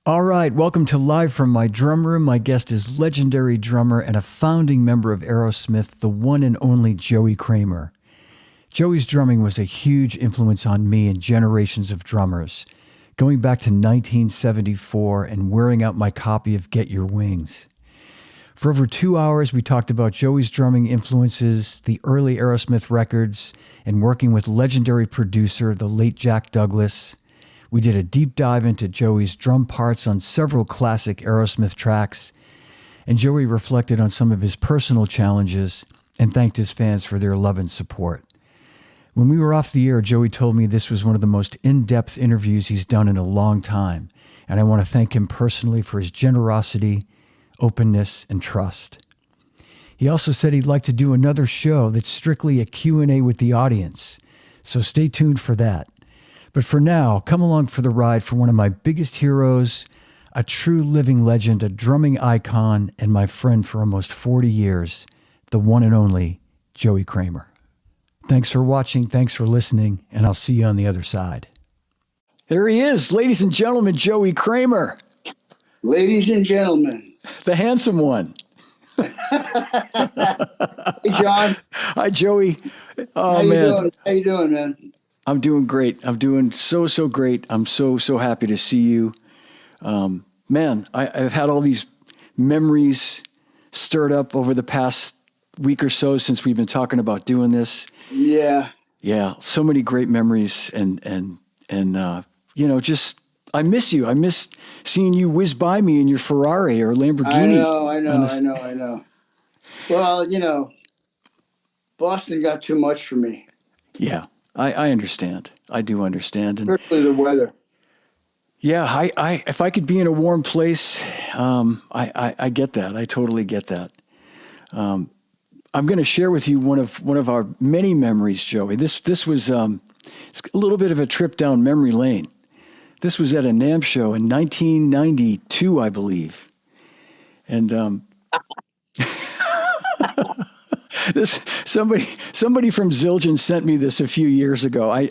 All right, welcome to Live from My Drum Room. My guest is legendary drummer and a founding member of Aerosmith, the one and only Joey Kramer. Joey's drumming was a huge influence on me and generations of drummers, going back to 1974 and wearing out my copy of Get Your Wings. For over 2 hours, we talked about Joey's drumming influences, the early Aerosmith records, and working with legendary producer, the late Jack Douglas. We did a deep dive into Joey's drum parts on several classic Aerosmith tracks, and Joey reflected on some of his personal challenges and thanked his fans for their love and support. When we were off the air, Joey told me this was one of the most in-depth interviews he's done in a long time, and I want to thank him personally for his generosity, openness, and trust. He also said he'd like to do another show that's strictly a Q&A with the audience, so stay tuned for that. But for now, come along for the ride for one of my biggest heroes, a true living legend, a drumming icon, and my friend for almost 40 years, the one and only Joey Kramer. Thanks for watching, thanks for listening, and I'll see you on the other side. There he is, ladies and gentlemen, Joey Kramer. Ladies and gentlemen. The handsome one. Hey, John. Hi, Joey. Oh, How you man. doing? How you doing, man? I'm doing great. I'm doing so great. I'm so happy to see you. Man, I've had all these memories stirred up over the past week or so since we've been talking about doing this. Yeah. Yeah, so many great memories and just I miss you. I miss seeing you whiz by me in your Ferrari or Lamborghini. I know. Well, Boston got too much for me. Yeah. I understand. I do understand. And especially the weather. yeah, I if I could be in a warm place, I get that. I totally get that. I'm going to share with you one of our many memories, Joey. This was it's a little bit of a trip down memory lane. This was at a NAMM show in 1992, I believe, and this somebody from Zildjian sent me this a few years ago. I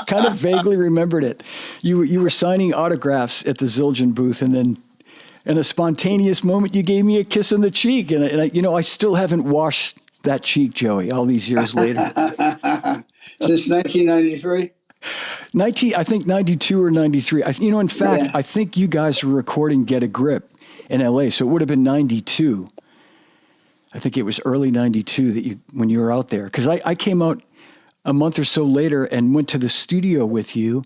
kind of vaguely remembered it. You were signing autographs at the Zildjian booth, and then in a spontaneous moment, you gave me a kiss on the cheek, and I still haven't washed that cheek, Joey, all these years later. Since 1993. I think 92 or 93. In fact, yeah. I think you guys were recording "Get a Grip" in LA, so it would have been 92. I think it was early 92 when you were out there. Because I came out a month or so later and went to the studio with you.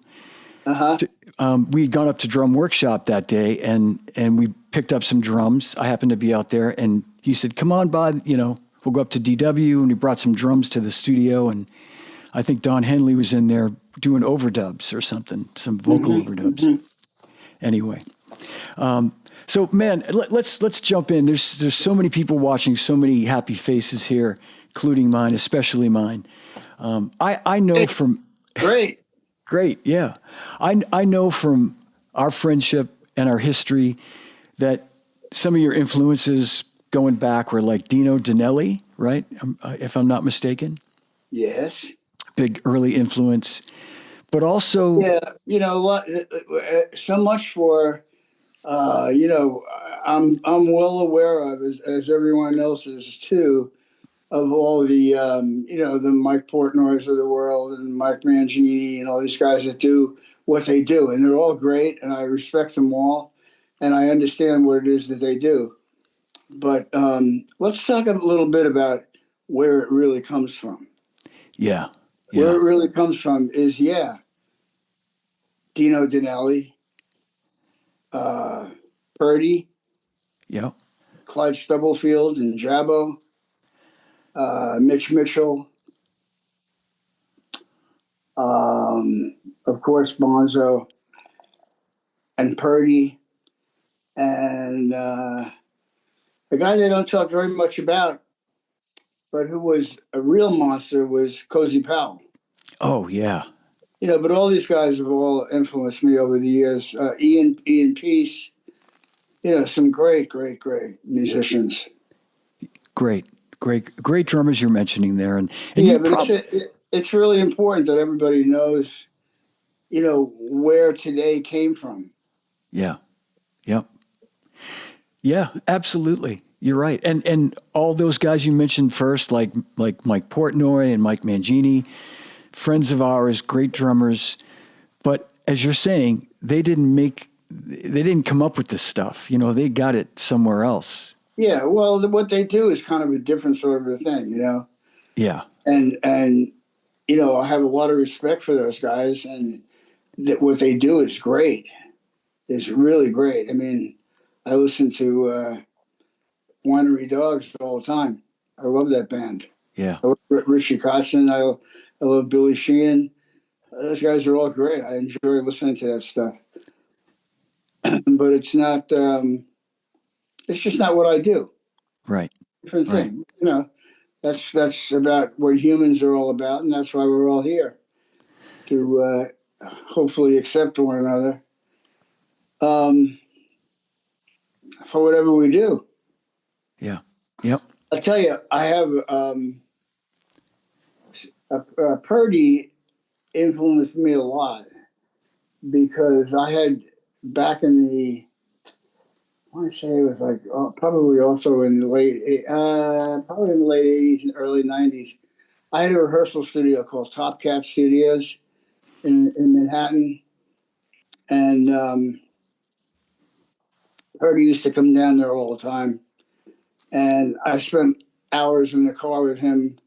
Uh-huh. We had gone up to Drum Workshop that day and we picked up some drums. I happened to be out there and you said, come on, bud, we'll go up to DW, and we brought some drums to the studio. And I think Don Henley was in there doing overdubs or something, some vocal overdubs. Mm-hmm. Anyway. So, man, let's jump in. There's so many people watching, so many happy faces here, including mine, especially mine. I know from great, yeah. I know from our friendship and our history that some of your influences going back were like Dino Danelli, right? If I'm not mistaken. Yes. Big early influence, but also so much for. I'm well aware of, as everyone else is too, of all the, the Mike Portnoys of the world and Mike Mangini and all these guys that do what they do. And they're all great, and I respect them all, and I understand what it is that they do. But let's talk a little bit about where it really comes from. Yeah. Where it really comes from is, Dino Danelli, Purdy, Clyde Stubblefield and Jabbo, Mitch Mitchell, of course Bonzo and Purdy, and a guy they don't talk very much about, but who was a real monster, was Cozy Powell. Oh yeah. But all these guys have all influenced me over the years. Ian Peace, some great musicians. Great drummers you're mentioning there, and but it's really important that everybody knows, where today came from. Yeah. Yep. Yeah, absolutely. You're right. And all those guys you mentioned first, like Mike Portnoy and Mike Mangini, friends of ours, great drummers. But as you're saying, they didn't come up with this stuff. You know, they got it somewhere else. Yeah, well, what they do is kind of a different sort of a thing, you know. Yeah. And you know, I have a lot of respect for those guys, and what they do is great. It's really great. I mean, I listen to Winery Dogs all the time. I love that band. Yeah. I love Richie Kotzen. I love Billy Sheehan. Those guys are all great. I enjoy listening to that stuff. But it's not. It's just not what I do. Right. Different Right. thing, you know. That's about what humans are all about, and that's why we're all here to hopefully accept one another um, for whatever we do. Yeah. Yep. I'll tell you, I have Purdy influenced me a lot because I had back in the I want to say it was like probably also in the probably in the late '80s and early '90s. I had a rehearsal studio called Top Cat Studios in Manhattan, and Purdy used to come down there all the time. And I spent hours in the car with him,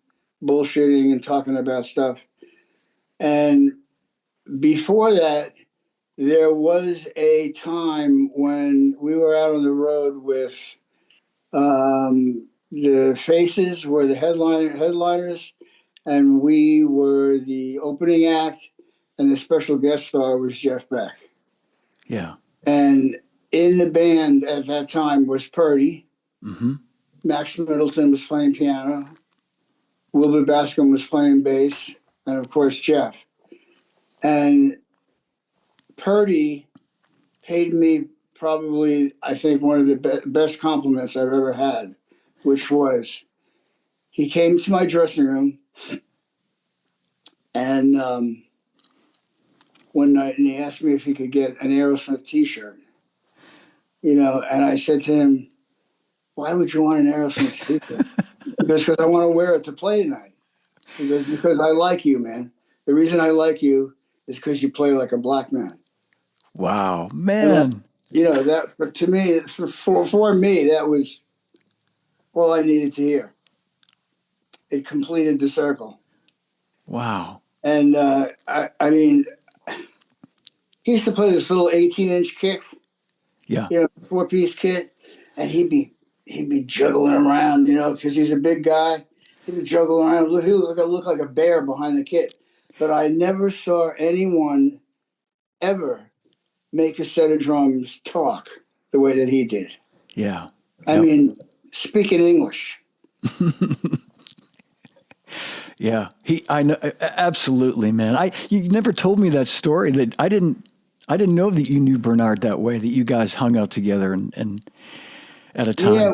bullshitting and talking about stuff. And before that, there was a time when we were out on the road with the Faces were the headliners, and we were the opening act, and the special guest star was Jeff Beck. Yeah. And in the band at that time was Purdy. Mm-hmm. Max Middleton was playing piano. Wilbur Bascom was playing bass, and of course Jeff. And Purdy paid me probably, I think, one of the best compliments I've ever had, which was he came to my dressing room and one night, and he asked me if he could get an Aerosmith T-shirt. You know, and I said to him, "Why would you want an Aerosmith T-shirt?" Because I want to wear it to play tonight. Because I like you, man. The reason I like you is because you play like a black man. Wow, And that, man. you know, that but to me, for me, that was all I needed to hear. It completed the circle. Wow. And I mean, he used to play this little 18-inch kick, Yeah. you know, 4-piece kit, and he'd be juggling around, you know, because he's a big guy. He'd be juggling around. He look like a bear behind the kit. But I never saw anyone ever make a set of drums talk the way that he did. Yeah. I Yep. mean, speaking English. Yeah. I know absolutely, man. You never told me that story. That I didn't know that you knew Bernard that way. That you guys hung out together and at a time. Yeah.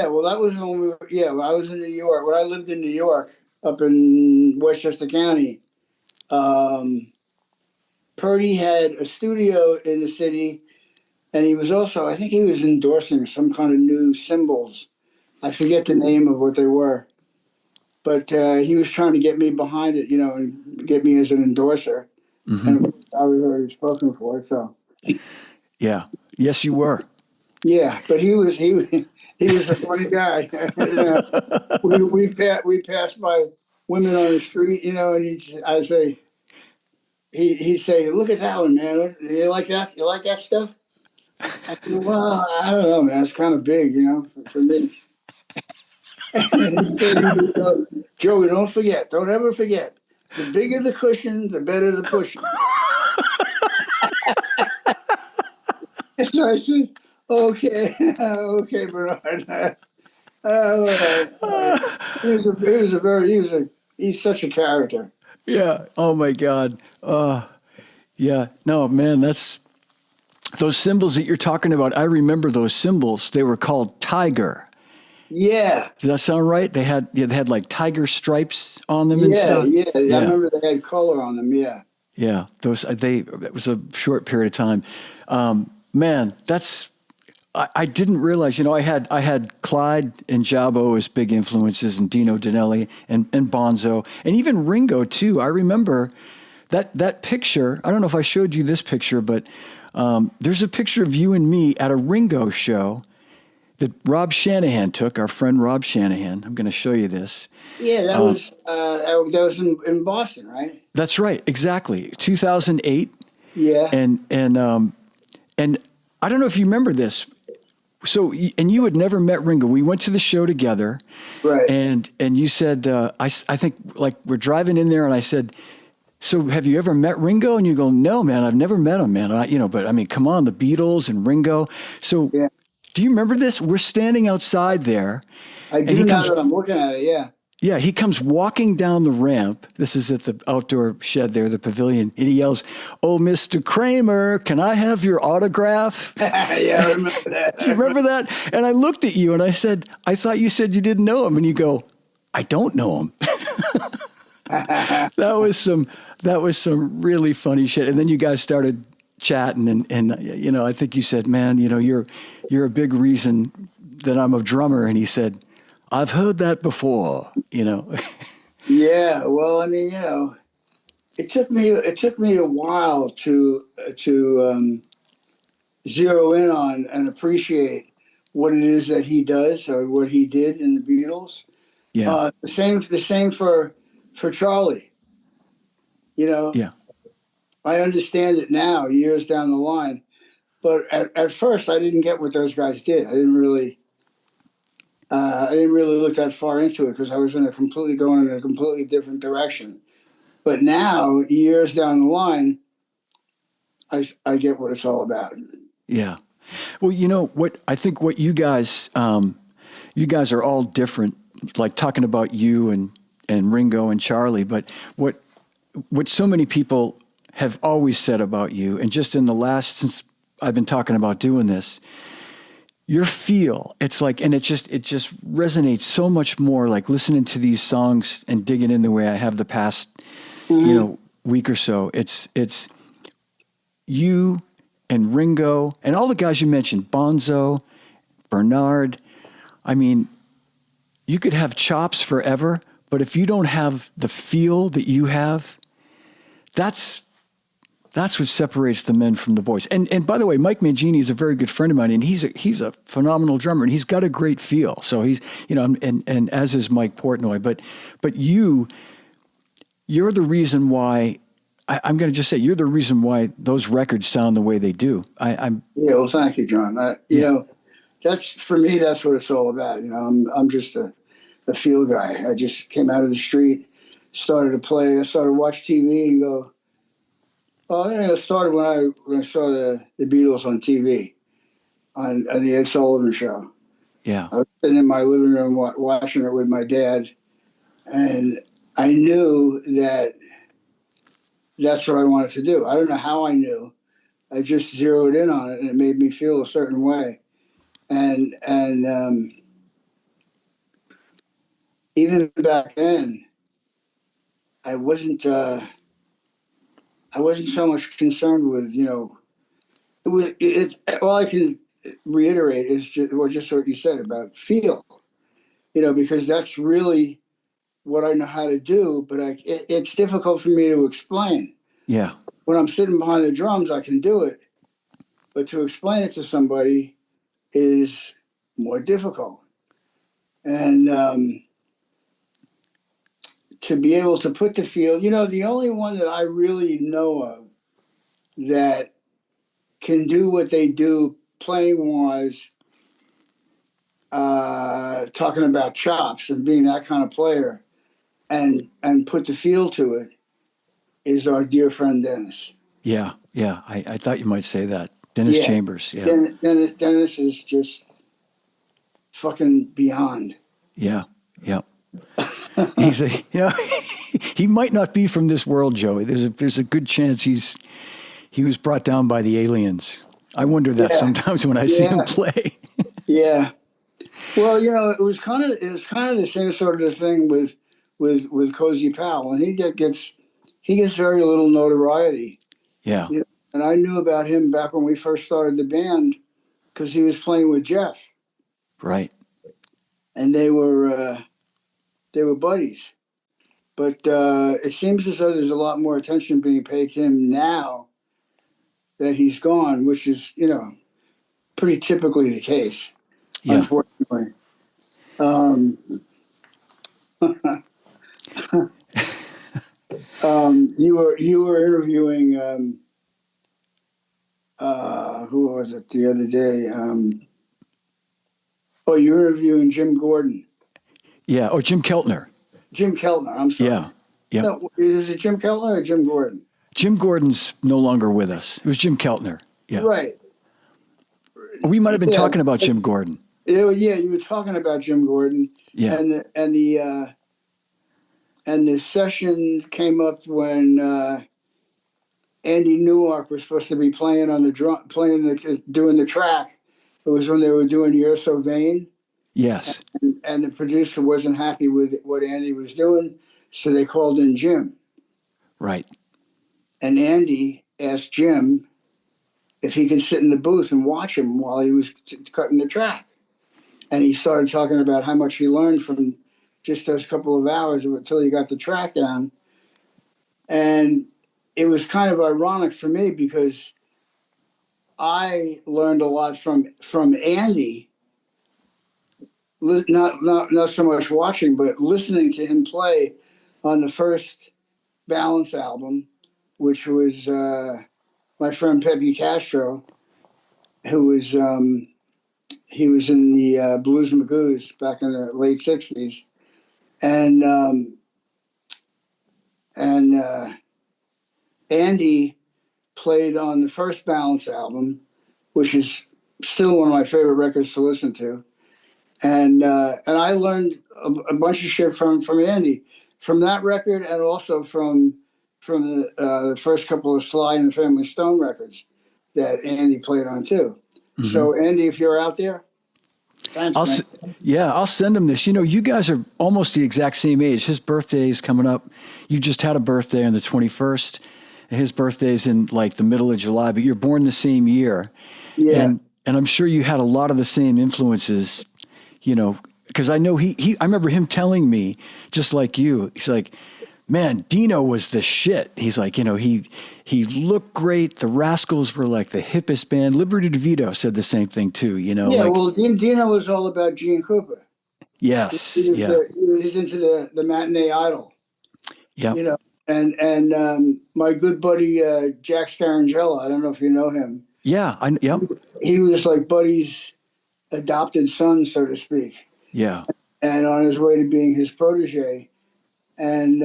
Well, that was when when I was in New York. When I lived in New York, up in Westchester County, Purdy had a studio in the city, and he was also, I think, he was endorsing some kind of new cymbals. I forget the name of what they were. But he was trying to get me behind it, you know, and get me as an endorser. Mm-hmm. And I was already spoken for, so Yeah. Yes, you were. yeah. But he was a funny guy. We passed by women on the street, you know, and he'd say, "Look at that one, man. You like that? You like that stuff?" I said, "Well, I don't know, man. It's kind of big, you know, for me." And he said, "Joey, don't ever forget. The bigger the cushion, the better the pushing." So I said, "Okay, okay, Bernard. All right, all right." He's such a character. Yeah. Oh my God. Yeah. No, man, that's those symbols that you're talking about. I remember those symbols. They were called Tiger. Yeah, Does that sound right? They had like tiger stripes on them and yeah, stuff. yeah. I Yeah. remember they had color on them. Yeah, Yeah. It was a short period of time. Man, I didn't realize, I had Clyde and Jabo as big influences, and Dino Danelli and Bonzo, and even Ringo too. I remember that picture. I don't know if I showed you this picture, but there's a picture of you and me at a Ringo show that Rob Shanahan took, our friend Rob Shanahan. I'm going to show you this. Yeah, that was in Boston, right? That's right, exactly. 2008, Yeah, and I don't know if you remember this. So, and you had never met Ringo. We went to the show together, right. and you said, I think like we're driving in there, and I said, so have you ever met Ringo? And you go, no, man, I've never met him, man. But I mean, come on, the Beatles and Ringo. So, Yeah, do you remember this? We're standing outside there, I and do now that I'm looking at it. Yeah. he comes walking down the ramp. This is at the outdoor shed there, the pavilion, and he yells, "Oh, Mr. Kramer, can I have your autograph?" Yeah, I remember that. Do you remember that? And I looked at you and I said, I thought you said you didn't know him. And you go, I don't know him. That was some really funny shit. And then you guys started chatting and I think you said, man, you're a big reason that I'm a drummer. And he said, I've heard that before. Yeah, well, I mean, it took me a while to zero in on and appreciate what it is that he does or what he did in the Beatles. Yeah. The same for Charlie. You know, Yeah. I understand it now, years down the line, but at first I didn't get what those guys did. I didn't really look that far into it because I was going in a completely different direction. But now, years down the line, I get what it's all about. Yeah. Well, what I think what you guys are all different, like talking about you and Ringo and Charlie, but what so many people have always said about you, and just in the since I've been talking about doing this, your feel, it's like, and it just resonates so much more, like listening to these songs and digging in the way I have the past, week or so. It's you and Ringo and all the guys you mentioned, Bonzo, Bernard. I mean, you could have chops forever, but if you don't have the feel that you have, that's what separates the men from the boys. And by the way, Mike Mangini is a very good friend of mine, and he's a phenomenal drummer, and he's got a great feel. So he's, and as is Mike Portnoy. But you're the reason why. I'm going to just say you're the reason why those records sound the way they do. I'm Yeah, well, thank you, John. That's for me. That's what it's all about. I'm just a feel guy. I just came out of the street, started to play. I started to watch TV and go. Well, it started when I saw the Beatles on TV on the Ed Sullivan Show. yeah, I was sitting in my living room watching it with my dad, and I knew that that's what I wanted to do. I don't know how I knew. I just zeroed in on it, and it made me feel a certain way. And even back then, I wasn't. I wasn't so much concerned with It was. All I can reiterate is just what you said about feel. Because that's really what I know how to do. But it's difficult for me to explain. yeah, When I'm sitting behind the drums, I can do it, but to explain it to somebody is more difficult. And to be able to put the feel, the only one that I really know of that can do what they do playing wise, talking about chops and being that kind of player and put the feel to it is our dear friend Dennis. yeah, yeah. I thought you might say that, Dennis Yeah. Chambers. Yeah, Dennis is just fucking beyond. yeah, yeah. He's a he might not be from this world, Joey. There's a good chance he was brought down by the aliens. I wonder that Yeah. sometimes when I see him play. Yeah. Well, it was kind of the same sort of thing with Cozy Powell, and he gets very little notoriety. Yeah, and I knew about him back when we first started the band because he was playing with Jeff, Right. and they were buddies. But it seems as though there's a lot more attention being paid to him now that he's gone, which is, pretty typically the case, Yeah. unfortunately. Um, you were interviewing who was it the other day? Oh, you were interviewing Jim Gordon, Yeah. Oh, Jim Keltner. Jim Keltner. I'm sorry. Yeah. Yep. No, is it Jim Keltner or Jim Gordon? Jim Gordon's no longer with us. It was Jim Keltner. Yeah. Right. We might have been Yeah. talking about Jim Gordon. Yeah, you were talking about Jim Gordon, Yeah. and the session came up when Andy Newmark was supposed to be playing on the drum, doing the track. It was when they were doing "You're So Vain," Yes. and the producer wasn't happy with what Andy was doing, so they called in Jim. Right. And Andy asked Jim if he could sit in the booth and watch him while he was cutting the track. And he started talking about how much he learned from just those couple of hours until he got the track down. And it was kind of ironic for me because I learned a lot from Andy, not so much watching, but listening to him play on the first Balance album, which was my friend Pepe Castro, who was he was in the Blues Magoos back in the late '60s, and and Andy played on the first Balance album, which is still one of my favorite records to listen to, and I learned a bunch of shit from Andy, from that record, and also from the first couple of Sly and the Family Stone records that Andy played on too. Mm-hmm. So Andy, if you're out there, thanks, man. Yeah, I'll send him this. You guys are almost the exact same age. His birthday is coming up. You just had a birthday on the 21st. And his birthday's in like the middle of July, but you're born the same year. Yeah. And I'm sure you had a lot of the same influences, because I know I remember him telling me, just like you, he's like, man, Dino was the shit. He's like, he looked great. The Rascals were like the hippest band. Liberty DeVito said the same thing too, Yeah, like, well, Dino was all about Gene Cooper. yes. Yeah. He was into the matinee idol, Yep. And my good buddy Jack Scarangella, I don't know if you know him. Yeah. Yep. He was like Buddy's adopted son, so to speak, Yeah. and on his way to being his protege. And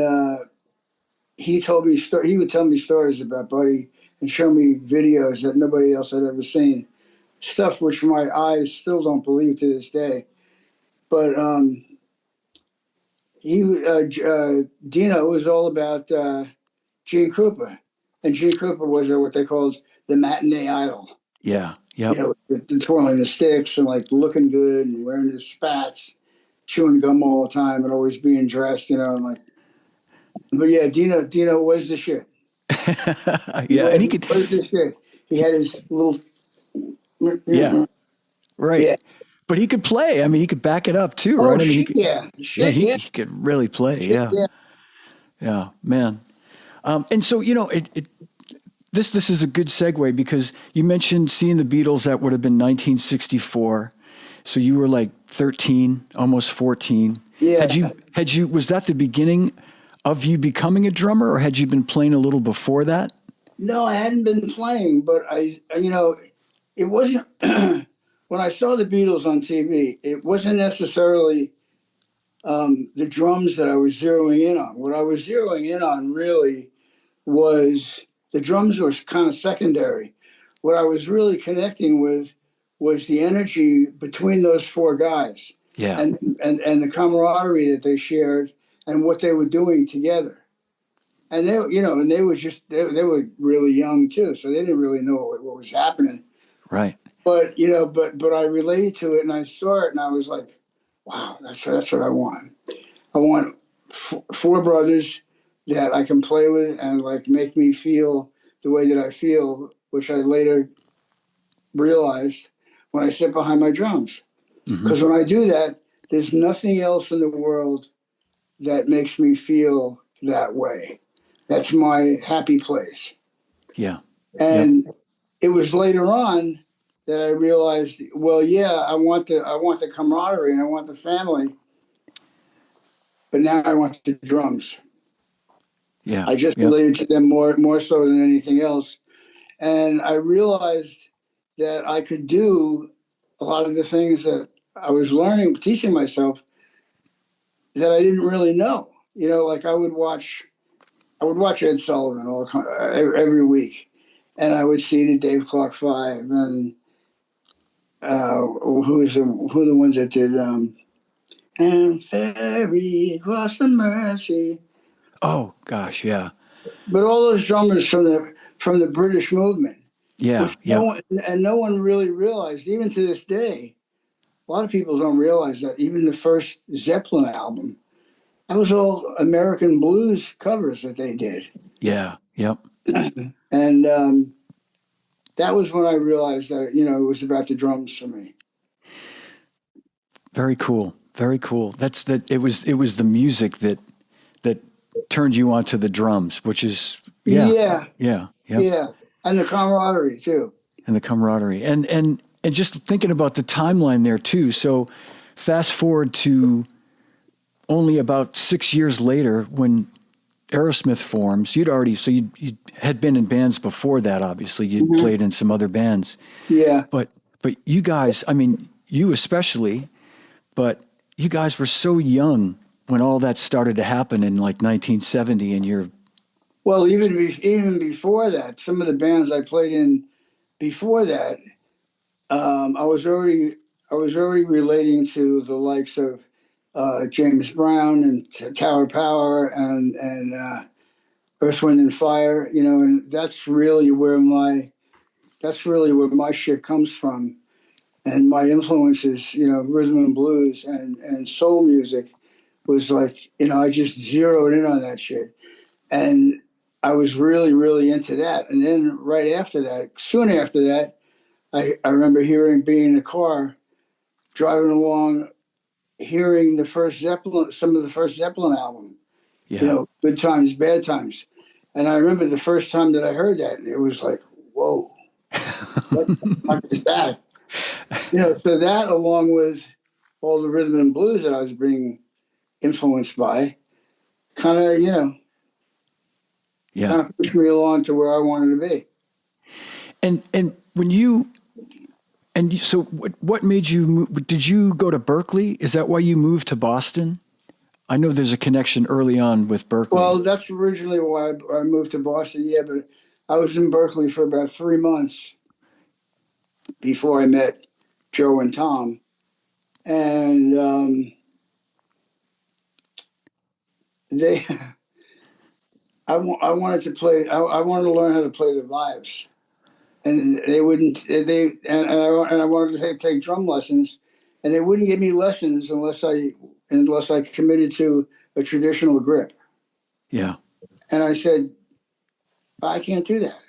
he would tell me stories about Buddy and show me videos that nobody else had ever seen, stuff which my eyes still don't believe to this day. But Dino was all about Gene Krupa, and Gene Krupa was what they called the matinee idol. Yeah. Yep. The twirling the sticks and like looking good and wearing his spats, chewing gum all the time and always being dressed, and like. But yeah, Dino was the shit. Yeah. And he could, Was the shit. He had his little. yeah. Right. Yeah. But he could play. I mean, he could back it up too, Oh right? I mean, shit! Yeah. Shit. Yeah. he could really play. Shit, Yeah. yeah. Yeah, man. And so, this is a good segue because you mentioned seeing the Beatles. That would have been 1964. So you were like 13, almost 14. Yeah. Was that the beginning of you becoming a drummer, or had you been playing a little before that? No, I hadn't been playing, but it wasn't. When I saw the Beatles on TV, it wasn't necessarily the drums that I was zeroing in on. What I was zeroing in on really was the drums were kind of secondary. What I was really connecting with was the energy between those four guys, Yeah. and the camaraderie that they shared and what they were doing together. And they were they were really young too, so they didn't really know what was happening. Right. But but I related to it, and I saw it, and I was like, wow, that's what I want. I want four brothers that I can play with and like make me feel the way that I feel which I later realized when I sit behind my drums. Hmm. Because when I do that, there's nothing else in the world that makes me feel that way. That's my happy place. Yeah. Yep. And it was later on that I realized, well, yeah, I want the camaraderie and I want the family, but now I want the drums. Yeah. I just Yep. related to them more so than anything else. And I realized that I could do a lot of the things that I was learning, teaching myself that I didn't really know. Like I would watch Ed Sullivan every week, and I would see the Dave Clark Five, and who are the ones that did and ferry across the Mersey. Oh gosh. Yeah. But all those drummers from the British movement, Yeah. which Yep. no one really realized, even to this day. A lot of people don't realize that even the first Zeppelin album, that was all American blues covers that they did. Yeah. Yep. And that was when I realized that, it was about the drums for me. Very cool. Very cool. That's that. It was the music that turned you onto the drums, which is yeah. Yeah, Yeah. Yep. yeah. And the camaraderie too. And the camaraderie, and just thinking about the timeline there too. So, fast forward to only about 6 years later when Aerosmith forms. You had been in bands before that. Obviously, you'd Hmm. played in some other bands, Yeah. but you guys, I mean, you especially, but you guys were so young when all that started to happen in like 1970, and you're Well, even before that, some of the bands I played in before that, I was already relating to the likes of James Brown and Tower Power and Earth, Wind and Fire. And that's really where my shit comes from, and my influences. Rhythm and blues and soul music was like, I just zeroed in on that shit, and I was really really into that. And then right after that, soon after that, I remember being in the car driving along, hearing some of the first Zeppelin album, yeah, Good Times, Bad Times. And I remember the first time that I heard that, it was like, whoa, what the fuck is that? So that, along with all the rhythm and blues that I was being influenced by, kind of, yeah. kind of pushed me along to where I wanted to be. And when you so what made you move? Did you go to Berkeley? Is that why you moved to Boston? I know there's a connection early on with Berkeley. Well, that's originally why I moved to Boston. Yeah, but I was in Berkeley for about 3 months before I met Joe and Tom. And they, I wanted to play. I wanted to learn how to play the vibes, and they wouldn't. And I wanted to take drum lessons, and they wouldn't give me lessons unless I committed to a traditional grip. Yeah, And I said, I can't do that.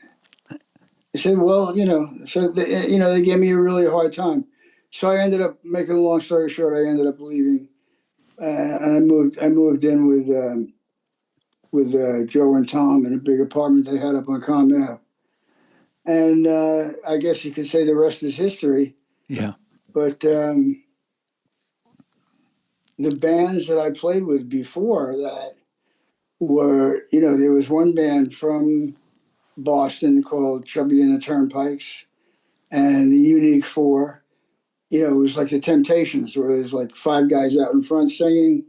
They said, well, they gave me a really hard time. So I ended up, making a long story short, I ended up leaving, and I moved in with Joe and Tom in a big apartment they had up on Comm Ave. And I guess you could say the rest is history. yeah, But the bands that I played with before that were, there was one band from Boston called Chubby and the Turnpikes and the Unique Four. It was like the Temptations, where there's like five guys out in front singing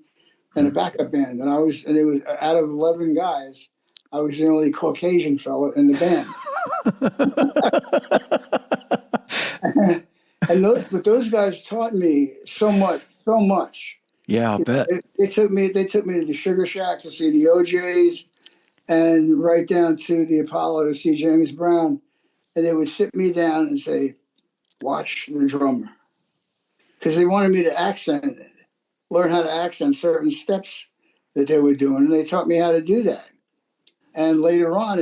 and a backup band. And it was out of 11 guys, I was the only Caucasian fella in the band. But those guys taught me so much, so much. yeah. I bet. They took me to the Sugar Shack to see the OJs, and right down to the Apollo to see James Brown. And they would sit me down and say, "Watch the drummer," because they wanted me to learn how to accent certain steps that they were doing, and they taught me how to do that. And later on,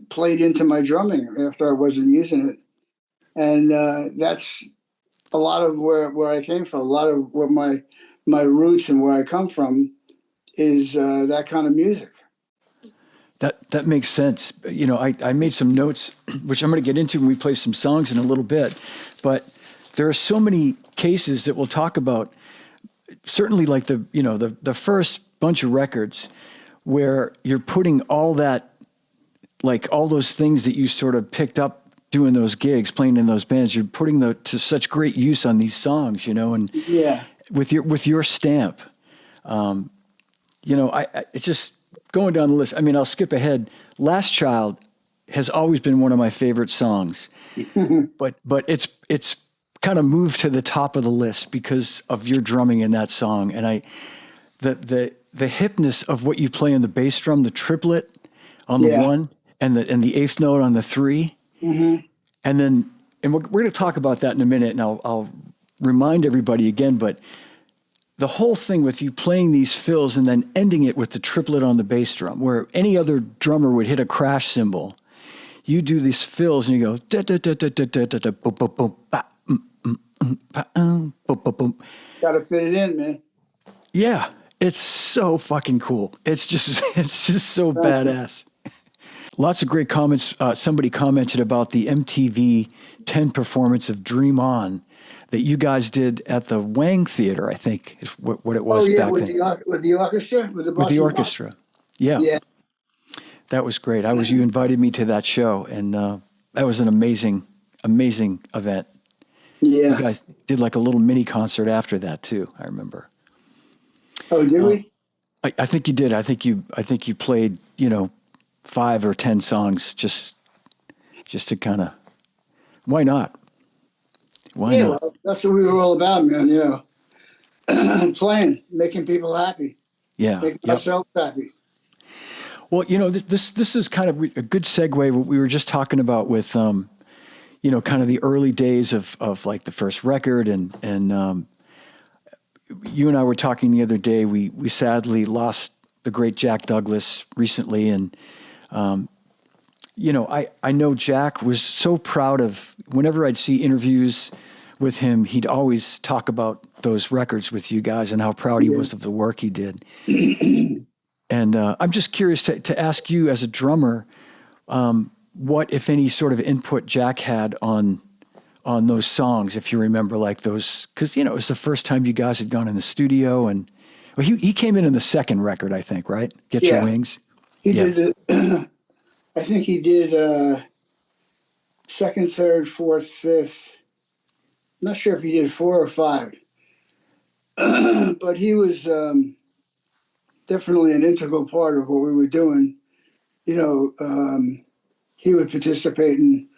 played into my drumming after I wasn't using it. And that's a lot of where I came from. A lot of what my roots and where I come from is that kind of music. That makes sense. You know, I made some notes, which I'm going to get into when we play some songs in a little bit. But there are so many cases that we'll talk about. Certainly, like the first bunch of records, where you're putting all that, like all those things that you sort of picked up doing those gigs, playing in those bands, you're putting to such great use on these songs, you know, and Yeah. with your stamp. You know, it's just going down the list. I mean, I'll skip ahead. Last Child has always been one of my favorite songs, but it's kind of moved to the top of the list because of your drumming in that song. And the hipness of what you play on the bass drum, the triplet on the Yeah. one and the eighth note on the three. Mm-hmm. And we're going to talk about that in a minute. And I'll remind everybody again, but the whole thing with you playing these fills and then ending it with the triplet on the bass drum, where any other drummer would hit a crash cymbal, you do these fills and you go da da da da da da da da boom boom boom ba ba boom boom boom. Got to fit it in, man. Yeah, it's so fucking cool. It's just so Thank you. badass. Lots of great comments. Somebody commented about the MTV 10 performance of Dream On that you guys did at the Wang Theater, I think is what it was Oh yeah, back then. with the orchestra, with the With the Boston orchestra. Yeah, Yeah. that was great. You invited me to that show, and that was an amazing event. You Yeah. guys did like a little mini concert after that too, I remember. Oh, did we? I think you did. I think you played, 5 or 10 songs just to kind of, why not? Why Yeah. not? Well, that's what we were all about, man. You know, playing, making people happy, Yeah. making Yep. ourselves happy. Well, this is kind of a good segue. What we were just talking about with, kind of the early days of like the first record, and you and I were talking the other day. We sadly lost the great Jack Douglas recently, and I know Jack was so proud of. Whenever I'd see interviews with him, he'd always talk about those records with you guys and how proud he Yeah. was of the work he did. And I'm just curious to ask you, as a drummer, what, if any, sort of input Jack had on those songs, if you remember, like those, because it was the first time you guys had gone in the studio, and well, he came in the second record, I think, right? Get Your Yeah. Wings. He Yeah. did I think he did second, third, fourth, fifth. I'm not sure if he did 4 or 5, but he was definitely an integral part of what we were doing. You know, he would participate in,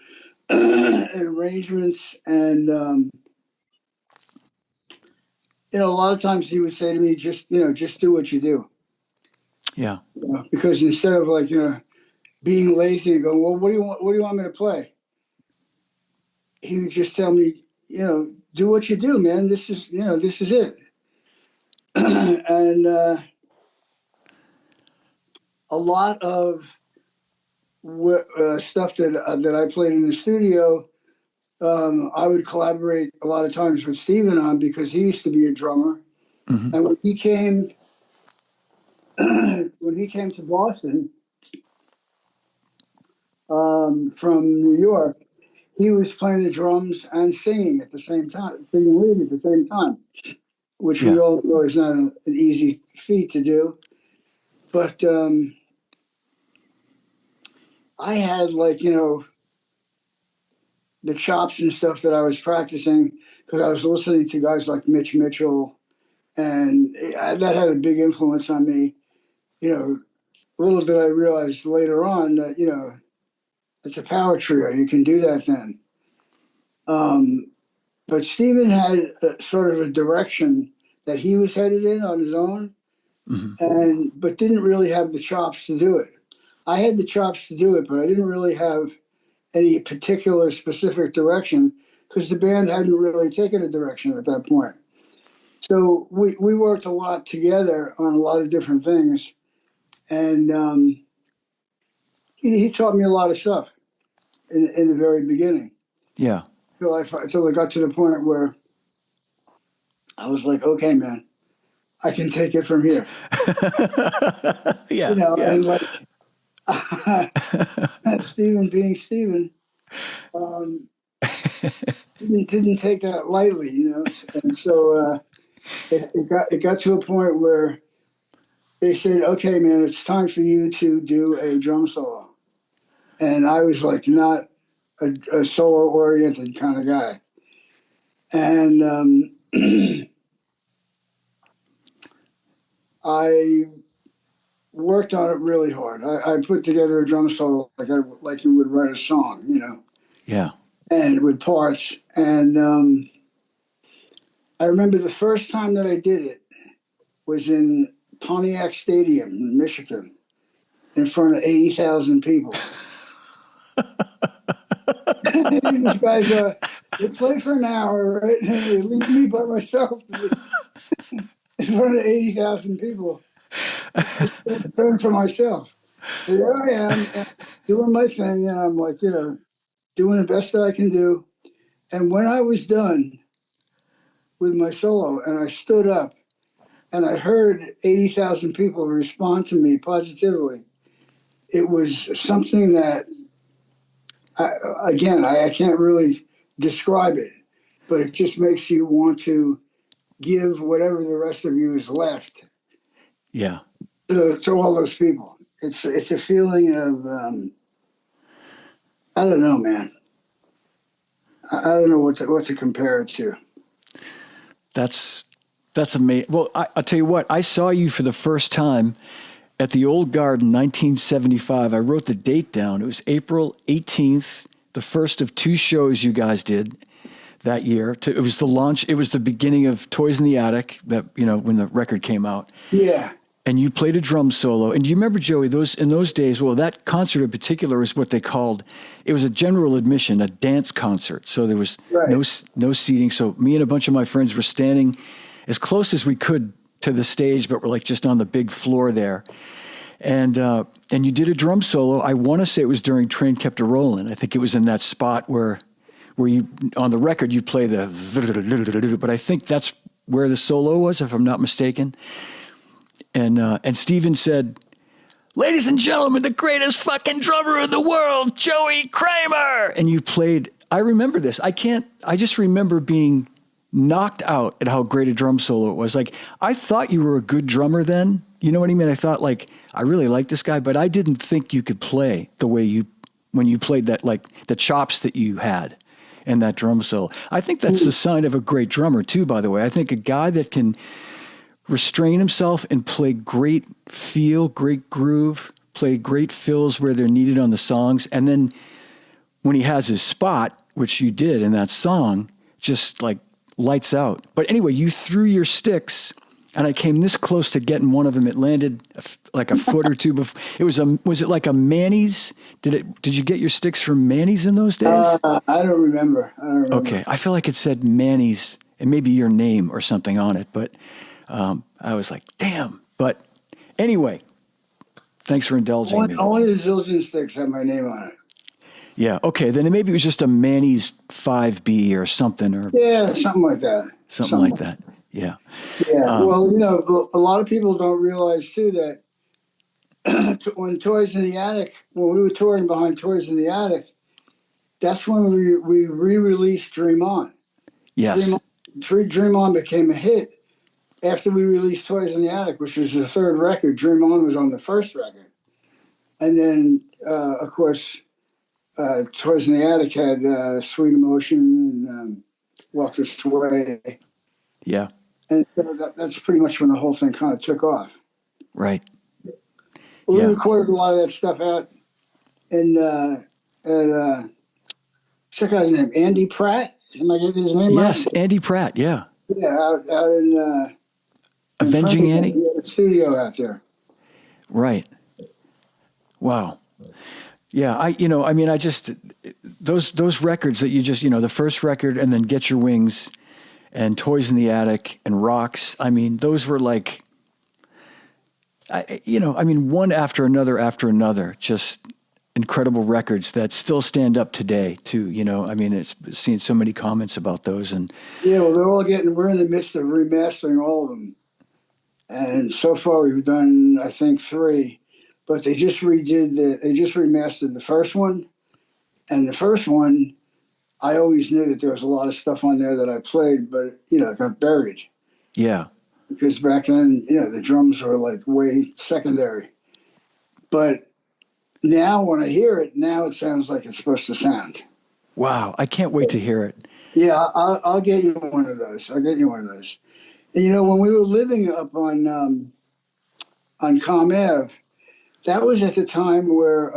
in arrangements, and a lot of times he would say to me, just do what you do. Yeah. Because instead of like being lazy and going, well, what do you want me to play? He would just tell me, do what you do, man. This is it. And a lot of stuff that I played in the studio, I would collaborate a lot of times with Steven on, because he used to be a drummer. Mm-hmm. And when he came to Boston from New York, he was playing the drums and singing at the same time, singing lead at the same time, which we Yeah. all know is not an easy feat to do. But I had the chops and stuff that I was practicing, because I was listening to guys like Mitch Mitchell, and that had a big influence on me. Little did I realize later on that it's a power trio. You can do that then. But Steven had sort of a direction that he was headed in on his own, Mm-hmm. but didn't really have the chops to do it. I had the chops to do it, but I didn't really have any particular specific direction, because the band hadn't really taken a direction at that point. So we worked a lot together on a lot of different things, and he taught me a lot of stuff in the very beginning. Yeah. Until I got to the point where I was like, okay, man, I can take it from here. Yeah. Yeah. And like Stephen being Stephen, um, didn't take that lightly, and so it got to a point where they said, okay, man, it's time for you to do a drum solo. And I was like, not a solo oriented kind of guy. And I worked on it really hard. I put together a drum solo like you would write a song, Yeah. and with parts. And I remember the first time that I did it was in Pontiac Stadium in Michigan in front of 80,000 people. These guys, they play for an hour, right? And they leave me by myself in front of 80,000 people. Turn for myself. So there I am doing my thing, and I'm like, doing the best that I can do. And when I was done with my solo and I stood up and I heard 80,000 people respond to me positively, it was something that, I can't really describe it, but it just makes you want to give whatever the rest of you is left Yeah. to all those people. It's a feeling of, I don't know, man. I don't know what to compare it to. That's amazing. Well, I'll tell you what, I saw you for the first time at the Old Garden, 1975. I wrote the date down. It was April 18th, the first of two shows you guys did that year. It was the launch. It was the beginning of Toys in the Attic, that, when the record came out. Yeah. And you played a drum solo. And do you remember, Joey, in those days, well, that concert in particular is what they called, it was a general admission, a dance concert. So there was no seating. So me and a bunch of my friends were standing as close as we could to the stage, but we're like just on the big floor there. And you did a drum solo. I want to say it was during Train Kept a Rollin'. I think it was in that spot where you, on the record, you play the, but I think that's where the solo was, if I'm not mistaken. And Steven said, "Ladies and gentlemen, the greatest fucking drummer in the world, Joey Kramer." And you played, I remember this. I just remember being knocked out at how great a drum solo it was. Like, I thought you were a good drummer then. You know what I mean? I thought, like, I really like this guy, but I didn't think you could play the way when you played that, like, the chops that you had in that drum solo. I think that's the sign of a great drummer too, by the way. I think a guy that can restrain himself and play great feel, great groove, play great fills where they're needed on the songs. And then when he has his spot, which you did in that song, just like lights out. But anyway, you threw your sticks and I came this close to getting one of them. It landed like a foot or two before. Was it like a Manny's? Did you get your sticks from Manny's in those days? I don't remember. Okay. I feel like it said Manny's and maybe your name or something on it, but I was like, damn. But anyway, thanks for indulging me. Only the Zildjian sticks have my name on it. Yeah. Okay. Then maybe it was just a Manny's 5B or something. Yeah, something like that. Something like that. Yeah. Yeah. Well, a lot of people don't realize too that when we were touring behind Toys in the Attic, that's when we re-released Dream On. Yes. Dream On became a hit after we released Toys in the Attic, which was the third record. Dream On was on the first record. And then, of course, Toys in the Attic had Sweet Emotion and Walk This Way. Yeah. And that's pretty much when the whole thing kind of took off. Right. We recorded a lot of that stuff out in, what's that guy's name? Andy Pratt? Am I getting his name right? Yes, Andy Pratt, yeah. Yeah, out in Avenging Annie? We had a studio out there. Right. Wow. Yeah, those records that you just, the first record and then Get Your Wings and Toys in the Attic and Rocks, those were like, one after another, just incredible records that still stand up today too. I mean, it's seen so many comments about those, and Yeah, well, we're in the midst of remastering all of them. And so far we've done, I think, three, but they just remastered the first one. And the first one, I always knew that there was a lot of stuff on there that I played, but, it got buried. yeah. Because back then, the drums were like way secondary. But now when I hear it, now it sounds like it's supposed to sound. Wow. I can't wait to hear it. Yeah, I'll get you one of those. I'll get you one of those. And when we were living up on Com Ave, that was at the time where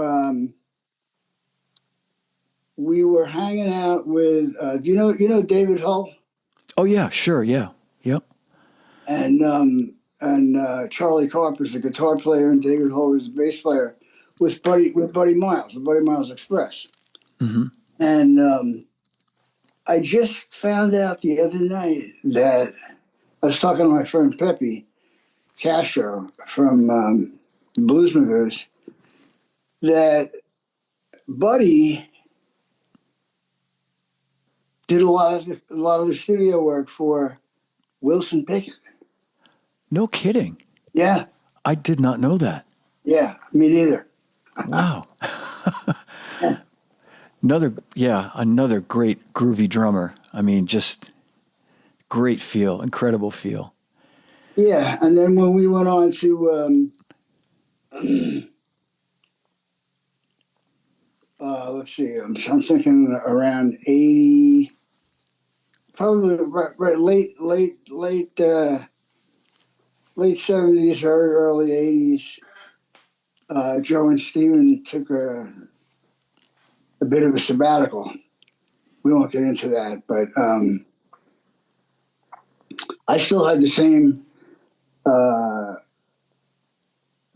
we were hanging out with David Hull Oh yeah, sure. Yeah. Yep. and Charlie Carper's a guitar player and David Hull was the bass player with Buddy Miles, the Buddy Miles Express. Mm-hmm. And I just found out the other night that I was talking to my friend Pepe Castro from Blues Magoos that Buddy did a lot of the studio work for Wilson Pickett. No kidding. Yeah, I did not know that. yeah, me neither. Wow. Another great groovy drummer. I mean, just great feel, incredible feel. Yeah, and then when we went on to let's see, I'm thinking around 80, probably right late 70s, very early 80s. Joe and Steven took a bit of a sabbatical. We won't get into that, but I still had the same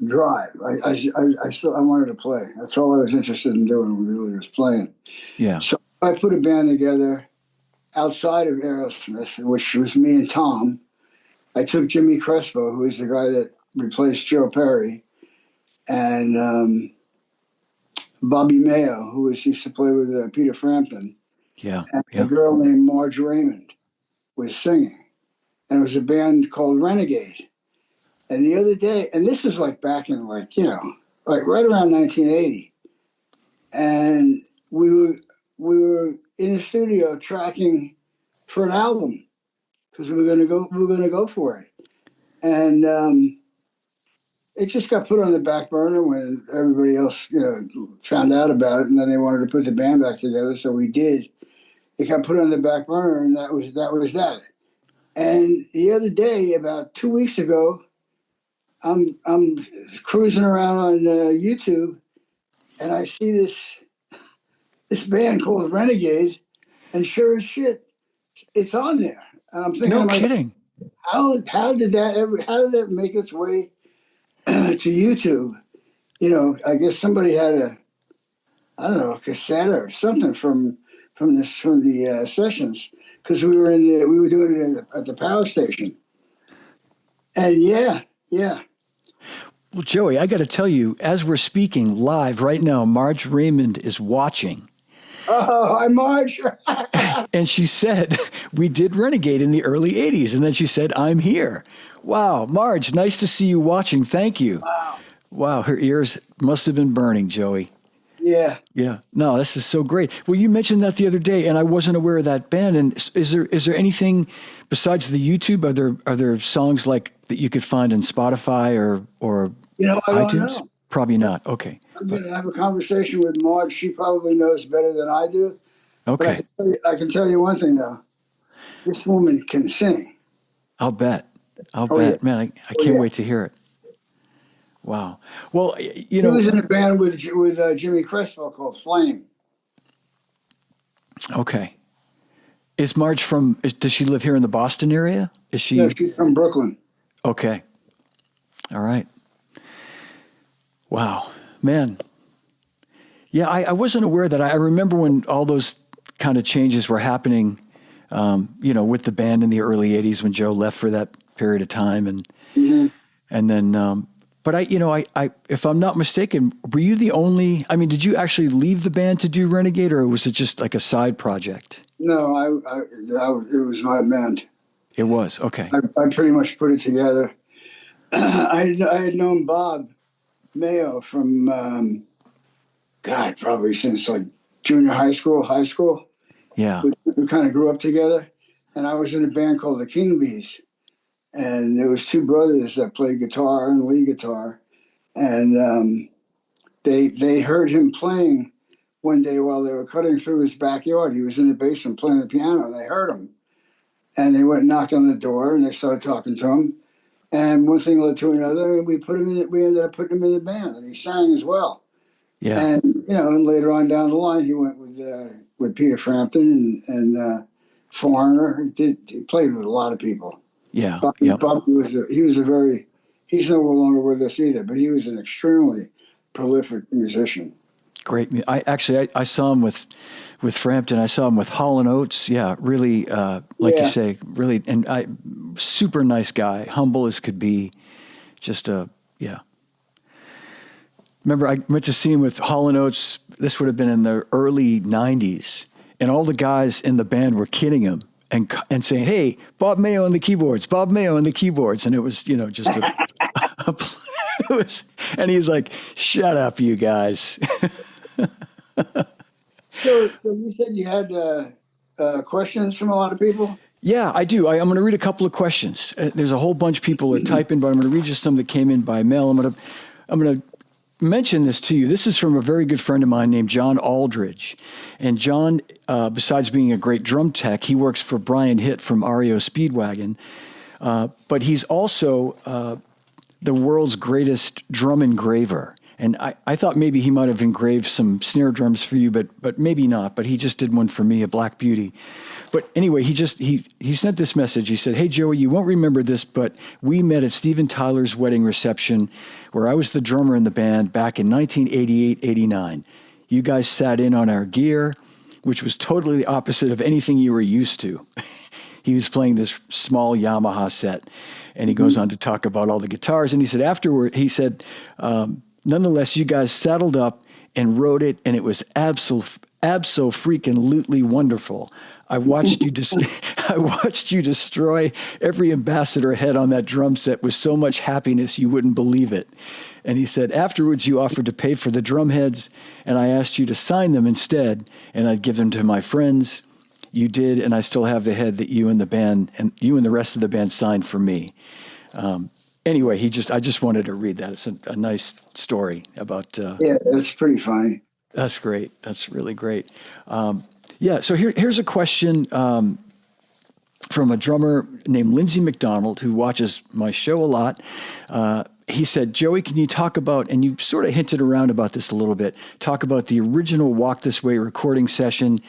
drive. I wanted to play. That's all I was interested in doing. Really was playing. Yeah. So I put a band together outside of Aerosmith, which was me and Tom. I took Jimmy Crespo, who is the guy that replaced Joe Perry, and Bobby Mayo, who used to play with Peter Frampton. Yeah. And Yeah. a girl named Marge Raymond was singing. And it was a band called Renegade. And the other day, and this was like back in like right around 1980. And we were in the studio tracking for an album because we were going to go for it. And it just got put on the back burner when everybody else, found out about it, and then they wanted to put the band back together. So we did. It got put on the back burner, and that was that. And the other day, about 2 weeks ago, I'm cruising around on YouTube, and I see this band called Renegade, and sure as shit, it's on there. And I'm thinking, No kidding. how did that make its way to YouTube? I guess somebody had a cassette or something from the sessions, because we were doing it at the power station. And yeah. Well, Joey, I got to tell you, as we're speaking live right now, Marge Raymond is watching. Oh, hi, Marge. And she said, we did Renegade in the early 80s. And then she said, I'm here. Wow. Marge, nice to see you watching. Thank you. Wow. Her ears must have been burning, Joey. Yeah. Yeah. No, this is so great. Well, you mentioned that the other day, and I wasn't aware of that band. And is there anything besides the YouTube? Are there songs like that you could find in Spotify or I iTunes? don't know. Probably not. Okay. I'm going to have a conversation with Marge. She probably knows better than I do. Okay. But I can tell you one thing, though. This woman can sing. I'll bet. Yeah. Man, I can't wait to hear it. Wow. Well, He was in a band with Jimmy Crespo called Flame. Okay. Is Marge does she live here in the Boston area? Is she? No, she's from Brooklyn. Okay. All right. Wow, man. Yeah, I wasn't aware that. I remember when all those kind of changes were happening, with the band in the early 80s when Joe left for that period of time. And then But if I'm not mistaken, were you the only, I mean, did you actually leave the band to do Renegade, or was it just like a side project? No, it was my band. It was. Okay. I pretty much put it together. I had known Bob Mayo from God, probably since like junior high school. Yeah. We kind of grew up together, and I was in a band called the King Bees, and there was two brothers that played guitar and lead guitar, and they heard him playing one day while they were cutting through his backyard. He was in the basement playing the piano, and they heard him, and they went and knocked on the door, and they started talking to him, and one thing led to another, and we put him in. We ended up putting him in the band, and he sang as well. Yeah. And and later on down the line, he went with Peter Frampton and Foreigner. He played with a lot of people. Yeah. Bobby he's no longer with us either, but he was an extremely prolific musician. Great. I saw him with Frampton. I saw him with Hall and Oates. Yeah, really, you say, really, and super nice guy, humble as could be. Just yeah. Remember, I went to see him with Hall and Oates. This would have been in the early '90s, and all the guys in the band were kidding him and saying, "Hey, Bob Mayo on the keyboards, Bob Mayo on the keyboards," and it was just and he's like, "Shut up, you guys." So you said you had questions from a lot of people? Yeah, I do. I'm going to read a couple of questions. There's a whole bunch of people that type in, but I'm going to read just some that came in by mail. I'm going to mention this to you. This is from a very good friend of mine named John Aldridge. And John, besides being a great drum tech, he works for Brian Hitt from REO Speedwagon. But he's also the world's greatest drum engraver. And I thought maybe he might have engraved some snare drums for you, but maybe not. But he just did one for me, a Black Beauty. But anyway, he sent this message. He said, "Hey, Joey, you won't remember this, but we met at Steven Tyler's wedding reception where I was the drummer in the band back in 1988-89. You guys sat in on our gear, which was totally the opposite of anything you were used to." He was playing this small Yamaha set, and he goes on to talk about all the guitars. And he said afterward, nonetheless, you guys saddled up and wrote it, and it was abso-freaking-lutely wonderful. I watched you destroy every ambassador head on that drum set with so much happiness you wouldn't believe it. And he said, afterwards you offered to pay for the drum heads, and I asked you to sign them instead, and I'd give them to my friends. You did, and I still have the head that you and the rest of the band signed for me. Anyway, I just wanted to read that. It's a nice story about. Yeah, that's pretty funny. That's great. That's really great. So here's a question from a drummer named Lindsey McDonald who watches my show a lot. He said, "Joey, can you talk about," and you sort of hinted around about this a little bit, talk about the original Walk This Way recording session,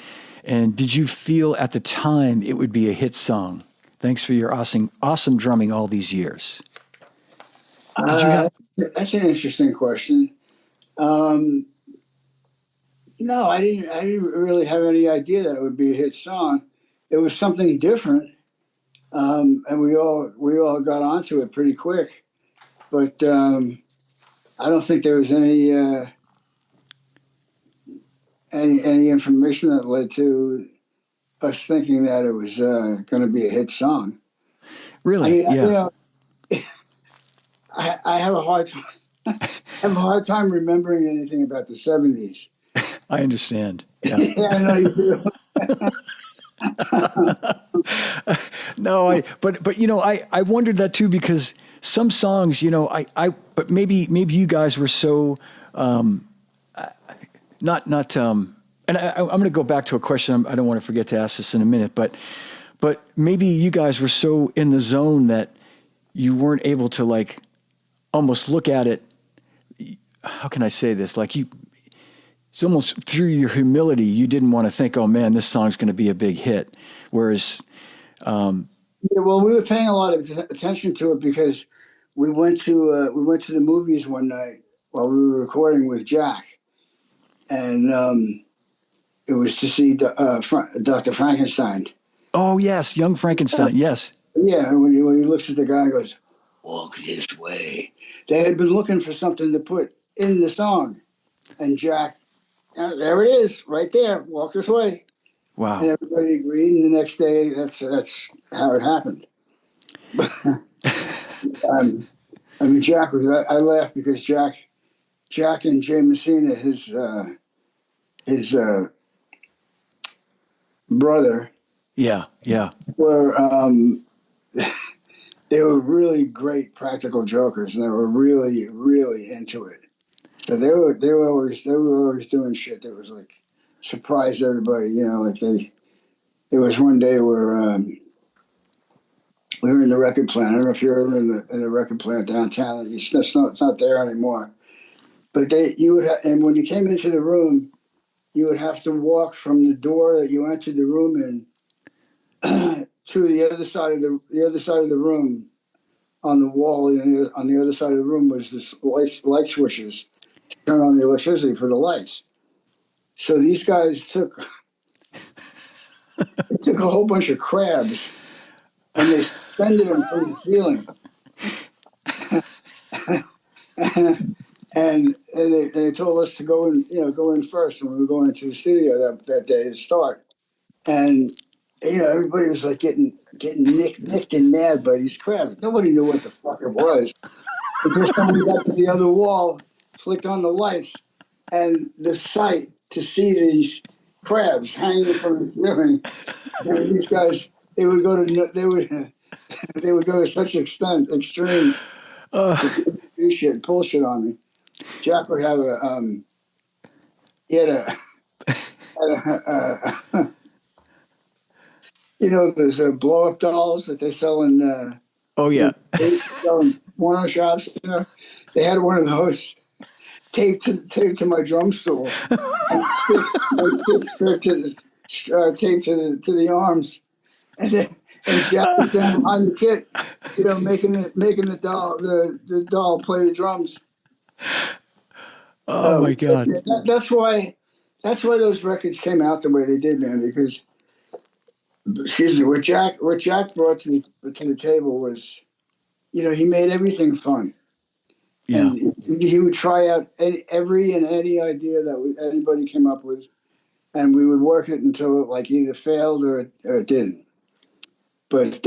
and did you feel at the time it would be a hit song? Thanks for your awesome drumming all these years. That's an interesting question. No, I didn't really have any idea that it would be a hit song. It was something different, and we all got onto it pretty quick. But I don't think there was any information that led to us thinking that it was going to be a hit song. Really? I mean, yeah. I have a hard time. I have a hard time remembering anything about the 70s. I understand. Yeah. Yeah, I know you do. No, I wondered that too, because some songs, but maybe you guys were so, and I'm going to go back to a question. I don't want to forget to ask this in a minute, but maybe you guys were so in the zone that you weren't able to almost look at it. How can I say this? It's almost through your humility, you didn't want to think, "Oh man, this song's going to be a big hit." Whereas, yeah, well, we were paying a lot of attention to it because we went to the movies one night while we were recording with Jack, and it was to see Dr. Frankenstein. Oh yes, Young Frankenstein. Yes. Yeah, and when he looks at the guy and goes, "Walk this way," they had been looking for something to put in the song, and Jack, there it is, right there. Walk this way, and Wow. everybody agreed. And the next day, that's how it happened. I mean, Jack was. I laughed because Jack and Jay Messina, his brother, Yeah. Yeah. were they were really great practical jokers, and they were really really into it. So they were always doing shit that was like surprised everybody. You know, like there was one day where we were in the record plant. I don't know if you're ever in the record plant downtown. It's not there anymore. But you would and when you came into the room, you would have to walk from the door that you entered the room in to the other side of the room. On the wall on the other side of the room was this light switches to turn on the electricity for the lights. So these guys took a whole bunch of crabs and they suspended them from the ceiling. And they told us to go in first, and we were going into the studio that day to start. And everybody was like getting nicked and mad by these crabs. Nobody knew what the fuck it was until someone got to the other wall, flicked on the lights, and the sight to see these crabs hanging from the ceiling. And these guys, they would go to they would they would go to such extremes to do shit, pull shit on me. Jack would have he had a, there's blow up dolls that they sell in Oh yeah. they sell in porno shops. They had one of those taped to my drum stool, and sticks taped to the arms, and then Jack was down behind the kit, making the doll play the drums. Oh my God. That's why those records came out the way they did, man. Because excuse me, what Jack brought to the table was, he made everything fun, Yeah. and he would try out every and any idea that anybody came up with, and we would work it until it like either failed or it didn't. But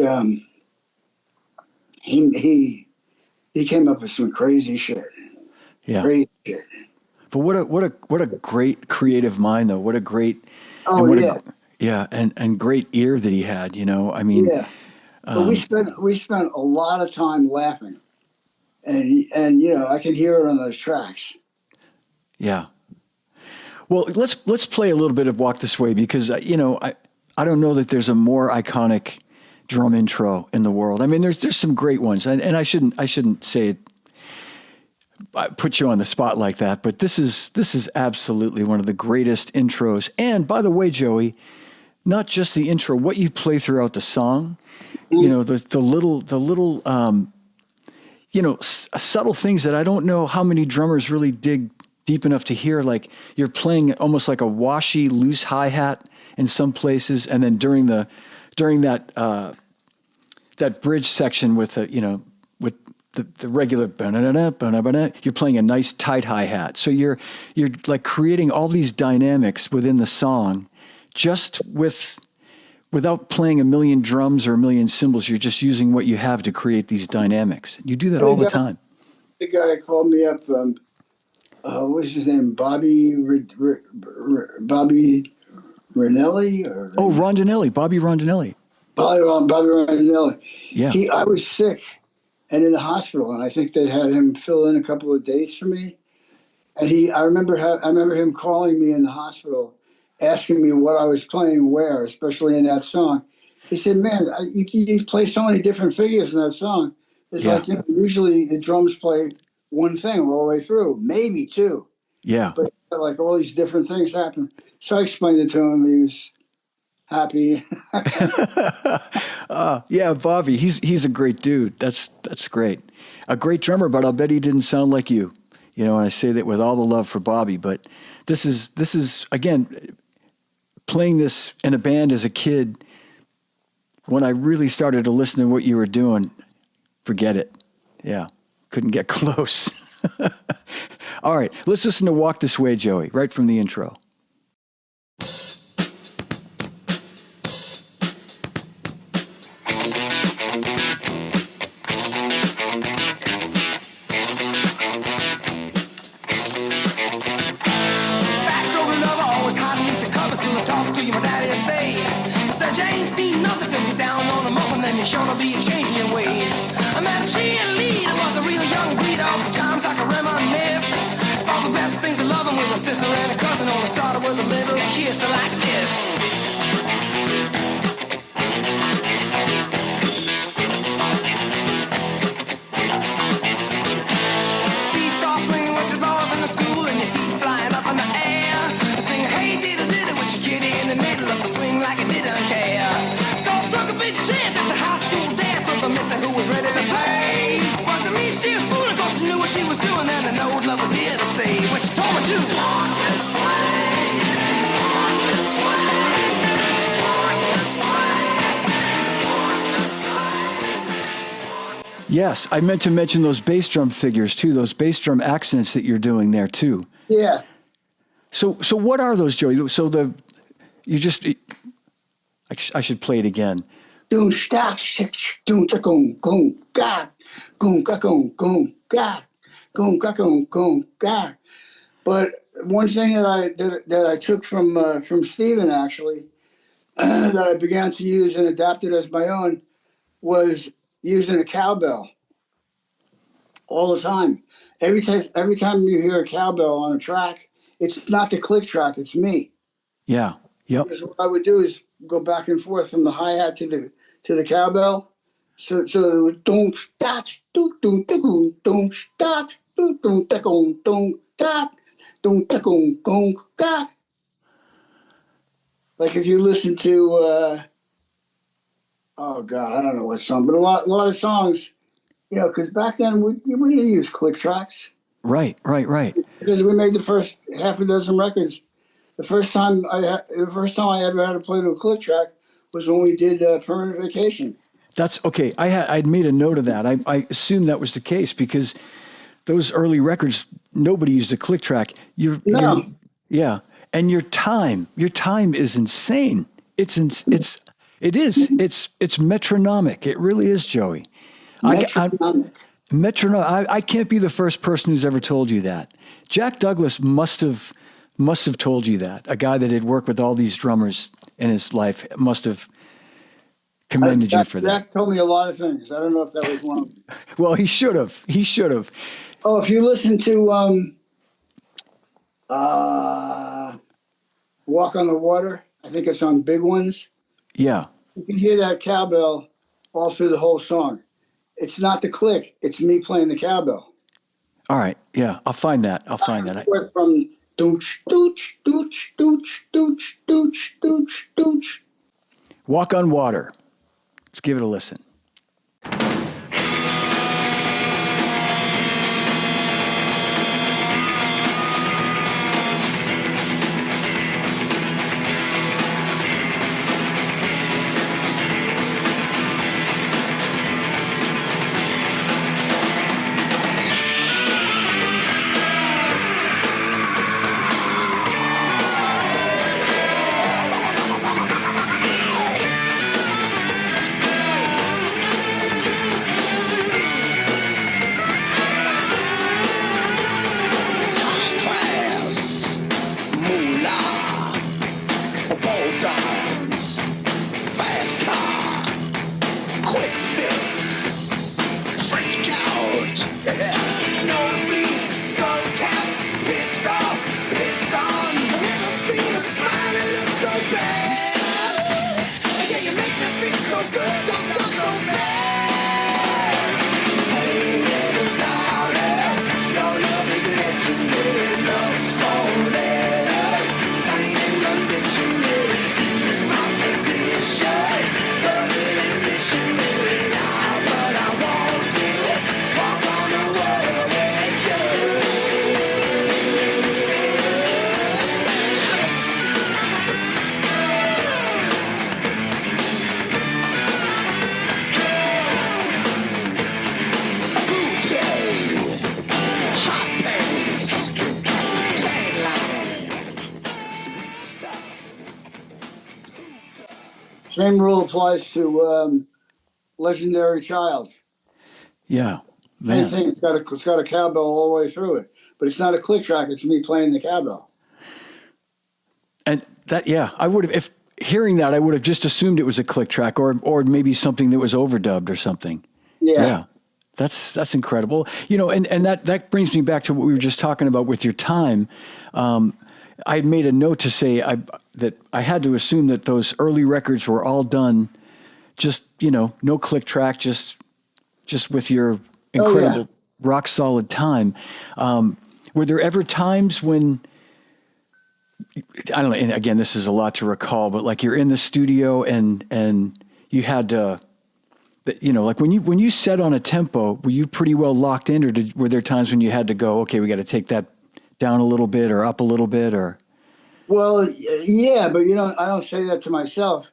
he came up with some crazy shit, Yeah. crazy shit. But what a great creative mind though. What a great Oh and what yeah, a yeah and great ear that he had. I mean, yeah. But we spent a lot of time laughing, and I can hear it on those tracks. yeah. Well, let's play a little bit of "Walk This Way" because I don't know that there's a more iconic drum intro in the world. I mean, there's some great ones, and I shouldn't say it. I put you on the spot like that, but this is absolutely one of the greatest intros. And by the way, Joey, not just the intro, what you play throughout the song, the little subtle things that I don't know how many drummers really dig deep enough to hear. Like you're playing almost like a washy, loose hi-hat in some places, and then during that bridge section with with the regular you're playing a nice tight hi-hat. So you're like creating all these dynamics within the song just without playing a million drums or a million cymbals. You're just using what you have to create these dynamics. You do that all the time. The guy called me up. What's his name? Bobby Ranelli or Oh, Rondinelli, Bobby Rondinelli. Bobby Ranelli. Yeah. I was sick and in the hospital, and I think they had him fill in a couple of dates for me. And I remember him calling me in the hospital, asking me what I was playing where, especially in that song. He said, "Man, you play so many different figures in that song. It's Yeah. like usually the drums play one thing all the way through, maybe two, Yeah. but like all these different things happen." So I explained it to him. He was happy. Yeah, Bobby, he's a great dude. That's great. A great drummer, but I'll bet he didn't sound like you. And I say that with all the love for Bobby, but this is again playing this in a band as a kid. When I really started to listen to what you were doing, forget it. Yeah, couldn't get close. All right, let's listen to Walk This Way, Joey, right from the intro. Sure to be a change in your ways. I met a cheerleader, was a real young breed. All the times I can reminisce. All the best things of loving with a sister and a cousin. Only started with a little kiss like this. Seesaw swinging with the balls in the school and your feet flying up in the air. Singing hey diddle diddle with your kitty in the middle of the swing like it didn't care. So I took a big chance at the high school dance with a mister who was ready to play. Wasn't me, she was fooling, cause she knew what she was doing. And I know love was here to stay. But she told me to walk this way, walk this way, walk this way, walk this way. Yes, I meant to mention those bass drum figures too, those bass drum accents that you're doing there too. Yeah. So what are those, Joey? So I should play it again. Doom stack doom gong gong ga gong ga gong gong ga gong ga gong gong ga. But one thing that I took from Stephen actually that I began to use and adapted as my own was using a cowbell all the time. Every time you hear a cowbell on a track, it's not the click track, it's me. Yeah. Yep. Because what I would do is go back and forth from the hi-hat to the cowbell. So it was don't start, don't don't start, don't start, don't start. Like if you listen to oh God, I don't know what song, but a lot of songs, you know, because back then we didn't use click tracks. Right. Because we made the first half a dozen records. The first time I ever had to play to a click track was when we did Permanent Vacation. That's okay. I'd made a note of that. I assumed that was the case because those early records, nobody used a click track. Yeah. And your time is insane. It's metronomic. It really is, Joey. Metronomic. I can't be the first person who's ever told you that. Jack Douglas must have told you that. A guy that had worked with all these drummers in his life must have commended you for that. Jack told me a lot of things. I don't know if that was one of them. Well, he should have. Oh, if you listen to Walk on the Water, I think it's on Big Ones. Yeah. You can hear that cowbell all through the whole song. It's not the click. It's me playing the cowbell. All right. Yeah, I'll find that. From dooch, dooch, dooch, dooch, dooch, dooch, dooch, dooch. Walk on Water. Let's give it a listen. Same rule applies to Legendary Child. Yeah, Same man. thing. It's got a cowbell all the way through it, but it's not a click track. It's me playing the cowbell. And that, yeah, I would have, if hearing that, I would have just assumed it was a click track or maybe something that was overdubbed or something. Yeah. Yeah. That's incredible. You know, and that brings me back to what we were just talking about with your time. I made a note to say that I had to assume that those early records were all done just, you know, no click track, just with your incredible rock solid time. Were there ever times when, I don't know, and again, this is a lot to recall, but like you're in the studio and you had to, you know, like when you set on a tempo, were you pretty well locked in, or were there times when you had to go, okay, we got to take that down a little bit or up a little bit, or? Well, yeah, but you know, I don't say that to myself.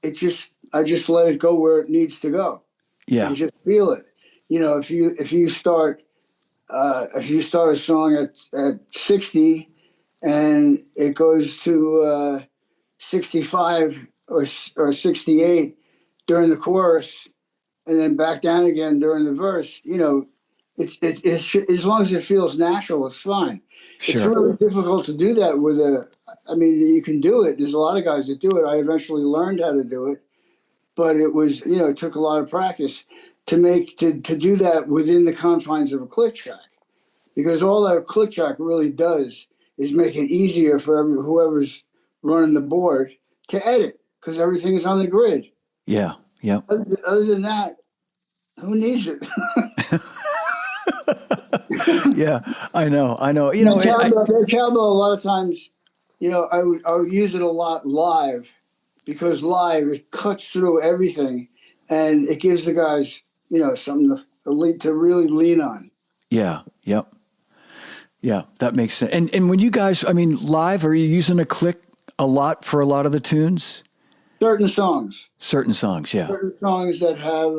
I just let it go where it needs to go, Yeah. and just feel it. You know, if you start a song at 60 and it goes to 65 or 68 during the chorus, and then back down again during the verse, you know, it's as long as it feels natural, it's fine. It's Sure. really difficult to do that with I mean, you can do it. There's a lot of guys that do it. I eventually learned how to do it, but it was, you know, it took a lot of practice to do that within the confines of a click track, because all that a click track really does is make it easier for whoever's running the board to edit, because everything is on the grid. Yeah. Yeah. Other than that, who needs it? Yeah. I know. You know, That cowbell, a lot of times, you know, I would use it a lot live, because live it cuts through everything, and it gives the guys, you know, something to really lean on. yeah. Yep. Yeah. That makes sense. And when you guys, I mean, live, are you using a click a lot for a lot of the tunes? Certain songs, Certain songs. Yeah. certain songs that have,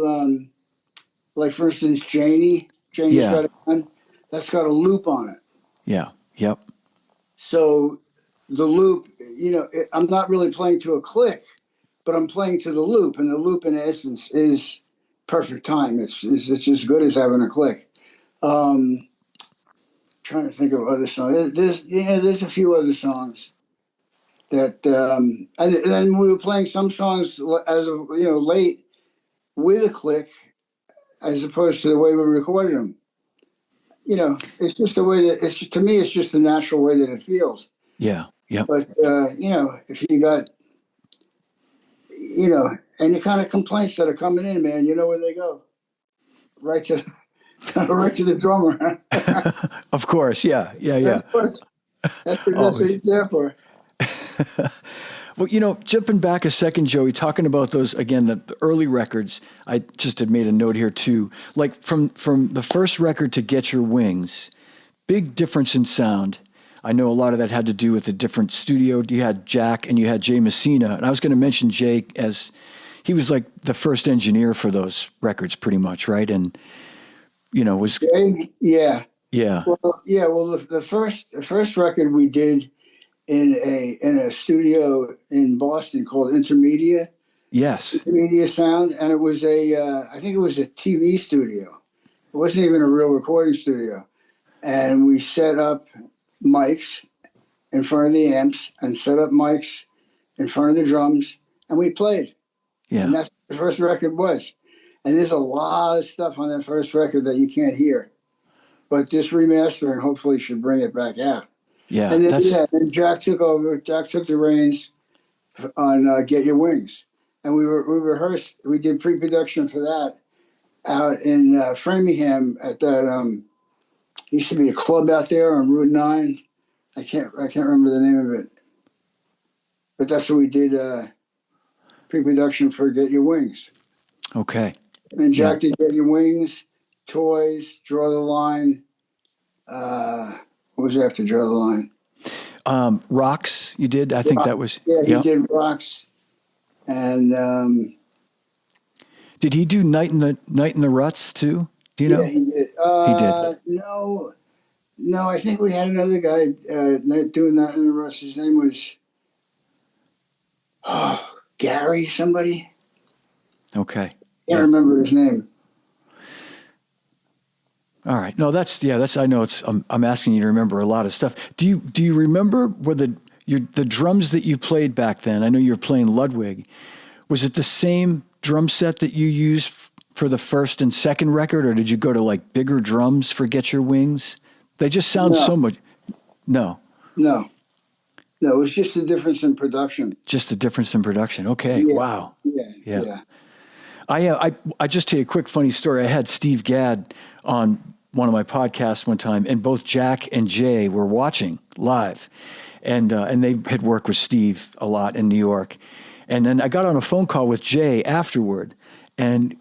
like for instance, Janie's Yeah. got a gun that's got a loop on it. Yeah. Yep. So the loop, you know, I'm not really playing to a click, but I'm playing to the loop, and the loop in essence is perfect time. It's as good as having a click. Trying to think of other songs. There's a few other songs that, and then we were playing some songs as of, you know, late with a click, as opposed to the way we recorded them. You know, it's just the way that to me, it's just the natural way that it feels. Yeah. Yep. But you know, if you got, you know, any kind of complaints that are coming in, man, you know where they go, right to right to the drummer. Of course. Yeah. Yeah. Yeah. Of course, that's what Always. he's there for. Well, you know, jumping back a second, Joey, talking about those again, the early records. I just had made a note here too. Like from the first record to Get Your Wings, big difference in sound. I know a lot of that had to do with the different studio. You had Jack and you had Jay Messina, and I was going to mention Jay as he was like the first engineer for those records, pretty much, right? And you know, was Yeah. yeah, Well, yeah. Well, the first record we did in a studio in Boston called yes, Intermedia Sound, and it was I think it was a TV studio. It wasn't even a real recording studio, and we set up mics in front of the amps and set up mics in front of the drums, and we played. yeah, And that's what the first record was. And there's a lot of stuff on that first record that you can't hear, but this remastering hopefully should bring it back out. yeah. And then That's then Jack took over. Jack took the reins on Get Your Wings, and we rehearsed. We did pre-production for that out in Framingham at that used to be a club out there on Route 9. I can't remember the name of it, but that's what we did pre-production for Get Your Wings. okay. And Yeah. Jack did Get Your Wings, Toys, Draw the Line. What was after Draw the Line? Rocks, you did. I think that was. Yeah, he Yep. did Rocks, and Did he do Night in the Ruts too? Do you know? yeah, he did. He did. No, I think we had another guy doing that in the Russ. His name was Gary somebody. Okay. Can't remember his name. All right. No, that's I know it's I'm asking you to remember a lot of stuff. Do you remember the drums that you played back then? I know you were playing Ludwig. Was it the same drum set that you used for the first and second record, or did you go to like bigger drums for Get Your Wings? They just sound so much. No. It was just a difference in production. Just a difference in production. Okay. Yeah. Wow. Yeah. I just tell you a quick funny story. I had Steve Gadd on one of my podcasts one time, and both Jack and Jay were watching live, and they had worked with Steve a lot in New York. And then I got on a phone call with Jay afterward, and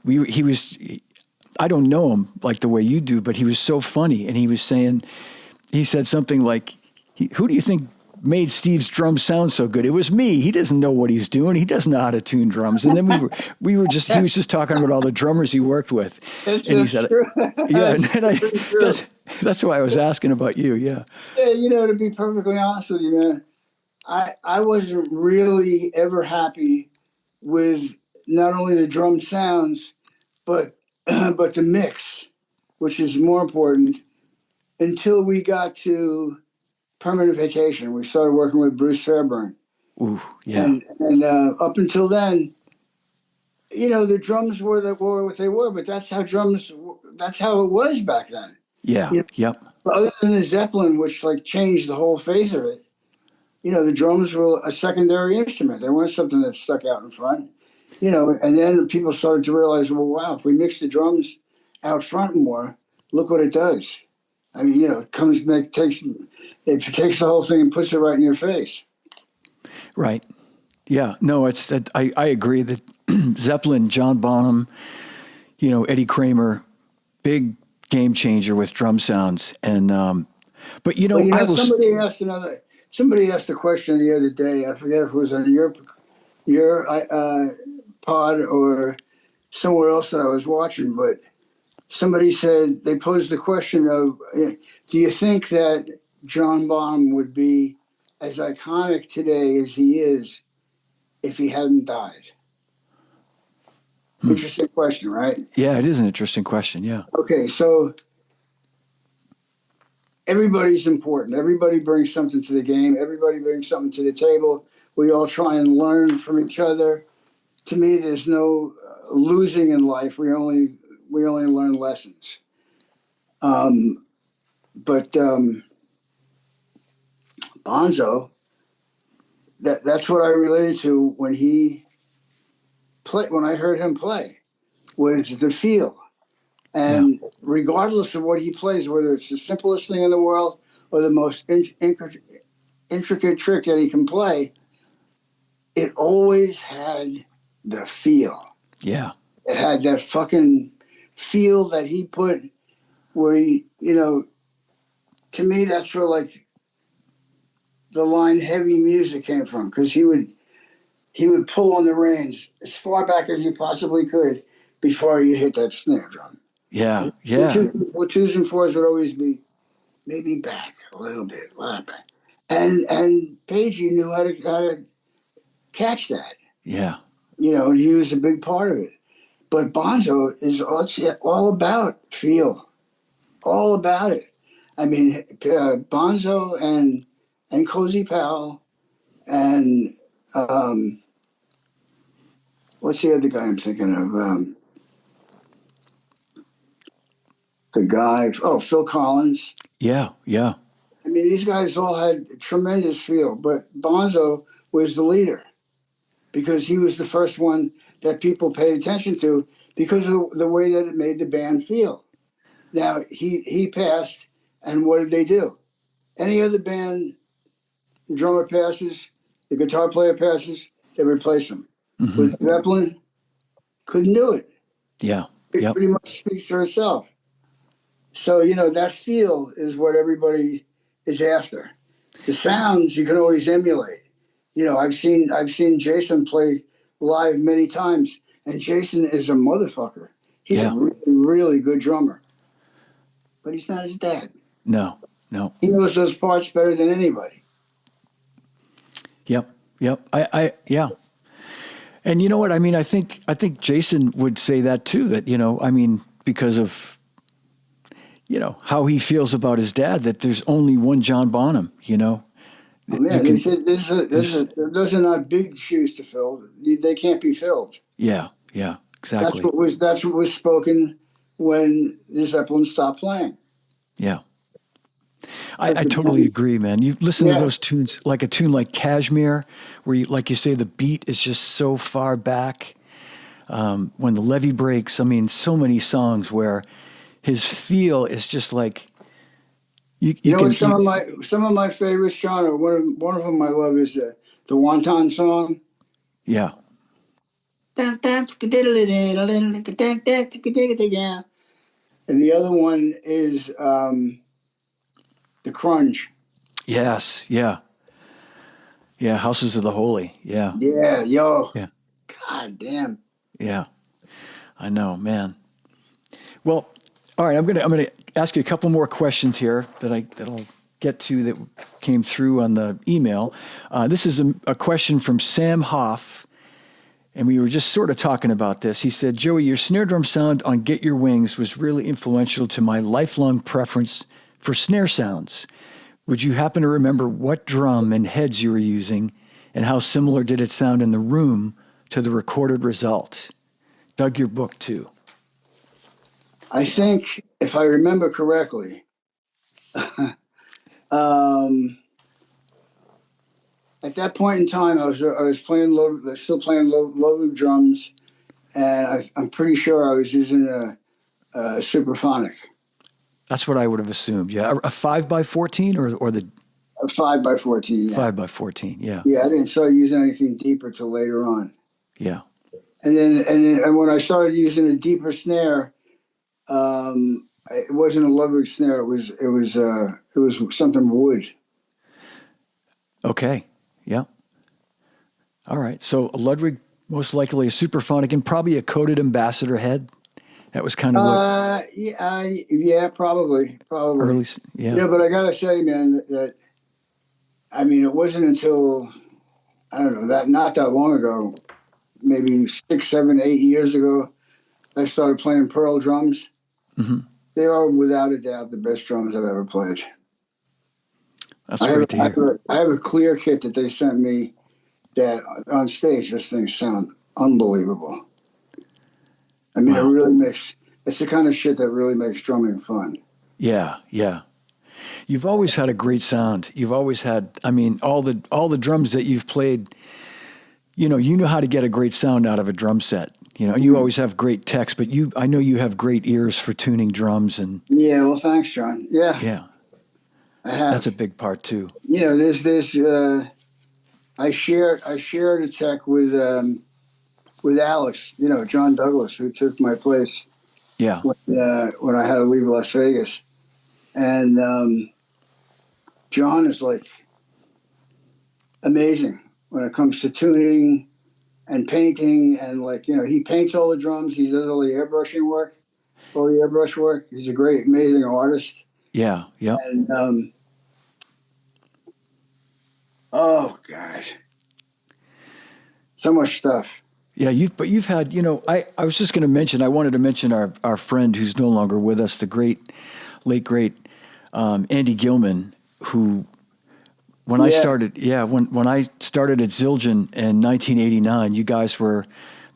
I don't know him like the way you do, but he was so funny, and he said something like, "Who do you think made Steve's drums sound so good? It was me. He doesn't know what he's doing. He doesn't know how to tune drums." And then he was just talking about all the drummers he worked with. That's and he said, true. yeah. And that's why I was asking about you. Yeah. Yeah, to be perfectly honest with you, man, I wasn't really ever happy with not only the drum sounds, but but the mix, which is more important, until we got to Permanent Vacation. We started working with Bruce Fairburn. Ooh, yeah. And up until then, the drums were what they were, but that's how it was back then. Yeah. Yep. But other than the Zeppelin, which like changed the whole face of it, the drums were a secondary instrument. They weren't something that stuck out in front. And then people started to realize, well, wow, if we mix the drums out front more, look what it does. I mean, it takes the whole thing and puts it right in your face. Right. Yeah. No, I agree that Zeppelin, John Bonham, Eddie Kramer, big game changer with drum sounds. And, but somebody asked a question the other day. I forget if it was on your pod or somewhere else that I was watching, but somebody said, they posed the question of, do you think that John Bonham would be as iconic today as he is if he hadn't died? Interesting question, right? Yeah, it is an interesting question. Yeah. Okay, so everybody's important. Everybody brings something to the game. Everybody brings something to the table. We all try and learn from each other. To me, there's no losing in life. We only learn lessons. But Bonzo, that's what I related to when I heard him play, was the feel. And regardless of what he plays, whether it's the simplest thing in the world or the most intricate trick that he can play, it always had the feel. Yeah. It had that fucking feel that he put where he, to me, that's where like the line heavy music came from, because he would pull on the reins as far back as he possibly could before you hit that snare drum. Yeah, yeah. Twos and fours would always be maybe back a little bit, a lot back. And Pagey knew how to catch that. Yeah. And he was a big part of it. But Bonzo is all about feel, all about it. I mean, Bonzo and Cozy Powell and what's the other guy I'm thinking of? The guy, Phil Collins. Yeah, yeah. I mean, these guys all had tremendous feel, but Bonzo was the leader because he was the first one that people paid attention to because of the way that it made the band feel. Now, he passed, and what did they do? Any other band, the drummer passes, the guitar player passes, they replace him. Mm-hmm. With Zeppelin, couldn't do it. Yeah. It pretty much speaks for itself. So, that feel is what everybody is after. The sounds you can always emulate. I've seen Jason play live many times, and Jason is a motherfucker. He's a really, really good drummer. But he's not his dad. No. He knows those parts better than anybody. Yep. Yeah. And you know what? I mean, I think Jason would say that too, that, I mean, because of, how he feels about his dad, that there's only one John Bonham, Oh, You man, can, those are not big shoes to fill. They can't be filled. yeah, exactly. That's what was spoken when the Zeppelin stopped playing. Yeah. At I the totally time. agree, man. You listen to Yeah, those tunes, like a tune like Kashmir, where like you say, the beat is just so far back. When the levee breaks, I mean, so many songs where his feel is just like, you you know what? can, Some of my favorites, Sean. Or one of them I love is the Wonton song. yeah. And the other one is the Crunch. Yes. Yeah. Yeah. Houses of the Holy. Yeah. Yeah, yo, Yeah. god damn. Yeah. I know, man. Well, all right. I'm gonna ask you a couple more questions here that'll get to that came through on the email. This is a question from Sam Hoff, and we were just sort of talking about this. He said, "Joey, your snare drum sound on Get Your Wings was really influential to my lifelong preference for snare sounds. Would you happen to remember what drum and heads you were using, and how similar did it sound in the room to the recorded result? Dug your book too." I think if I remember correctly, um, at that point in time, I was playing still playing low loop drums, and I'm pretty sure I was using a Superphonic, That's what I would have assumed. Yeah, a 5x14 or the a 5x14. Yeah, 5x14. Yeah, yeah. I didn't start using anything deeper till later on, yeah. and when I started using a deeper snare, it wasn't a Ludwig snare. It was something wood. Okay, yeah. All right. So a Ludwig, most likely a Superphonic, and probably a coated ambassador head. That was kind of what Yeah, probably. early. Yeah, Yeah. but I gotta say, man, that I mean, it wasn't until I don't know that not that long ago, maybe 6, 7, 8 years ago, I started playing Pearl drums. Hmm. They are without a doubt the best drums I've ever played. That's great to hear. I have a clear kit that they sent me that on stage, those things sound unbelievable. I mean, Wow. it's the kind of shit that really makes drumming fun. Yeah, yeah. You've always had a great sound. You've always had, I mean, all the drums that you've played, you know how to get a great sound out of a drum set. You always have great techs, but I know you have great ears for tuning drums, and Yeah, well, thanks, John. Yeah, yeah, I that's have. a big part too. There's this. I shared a tech with Alex. John Douglas, who took my place Yeah. when I had to leave Las Vegas, and John is like amazing when it comes to tuning and painting, and he paints all the drums. He does all the airbrush work. He's a great, amazing artist, Yeah. Yeah. and oh god, so much stuff. Yeah, you've had, I was just going to mention, I wanted to mention our friend who's no longer with us, the late great Andy Gilman, who when I Yeah. started, when I started at Zildjian in 1989,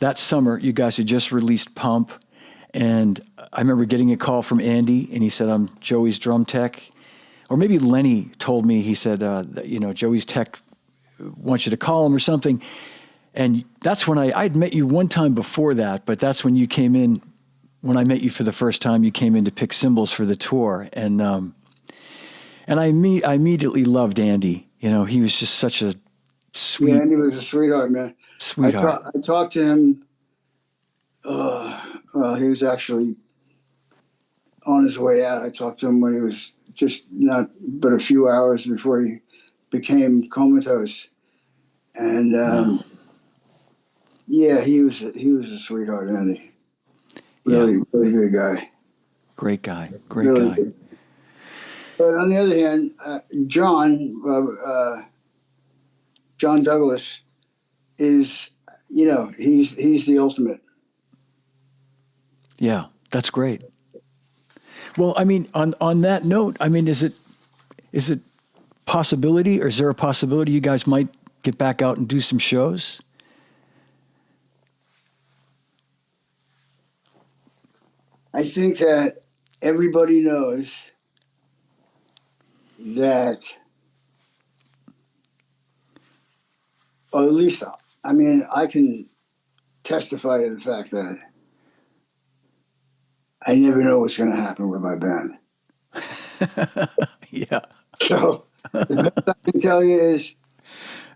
that summer, you guys had just released Pump, and I remember getting a call from Andy, and he said, "I'm Joey's drum tech," or maybe Lenny told me, he said, Joey's tech wants you to call him or something. And that's when I'd met you one time before that, but that's when you came in, when I met you for the first time, you came in to pick cymbals for the tour. And I immediately loved Andy. He was just such a Yeah, sweet, Andy was a sweetheart, man. sweetheart. I talked to him. Well, he was actually on his way out. I talked to him when he was just not but a few hours before he became comatose, and Wow. yeah, he was a sweetheart, Andy. Yeah. Really, really good guy. Great guy. Great Really guy. good. But on the other hand, John Douglas is he's the ultimate. Yeah, that's great. Well, I mean, on that note, I mean, is it possibility, or is there a possibility you guys might get back out and do some shows? I think that everybody knows that, or at least, I mean, I can testify to the fact that I never know what's going to happen with my band. Yeah. So the best I can tell you is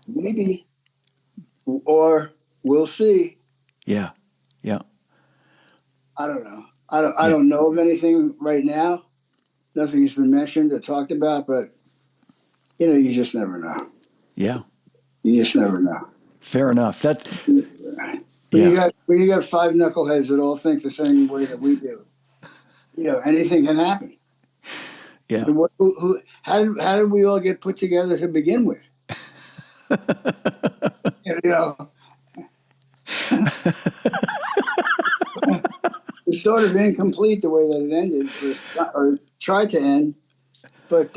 maybe, or we'll see. Yeah. Yeah. I don't know. I Yeah. don't know of anything right now. Nothing's been mentioned or talked about, but you just never know. Yeah. You just never know. Fair enough. That. When Yeah. you got five knuckleheads that all think the same way that we do, anything can happen. Yeah. And how did we all get put together to begin with? You know, it's sort of incomplete the way that it ended, or tried to end. But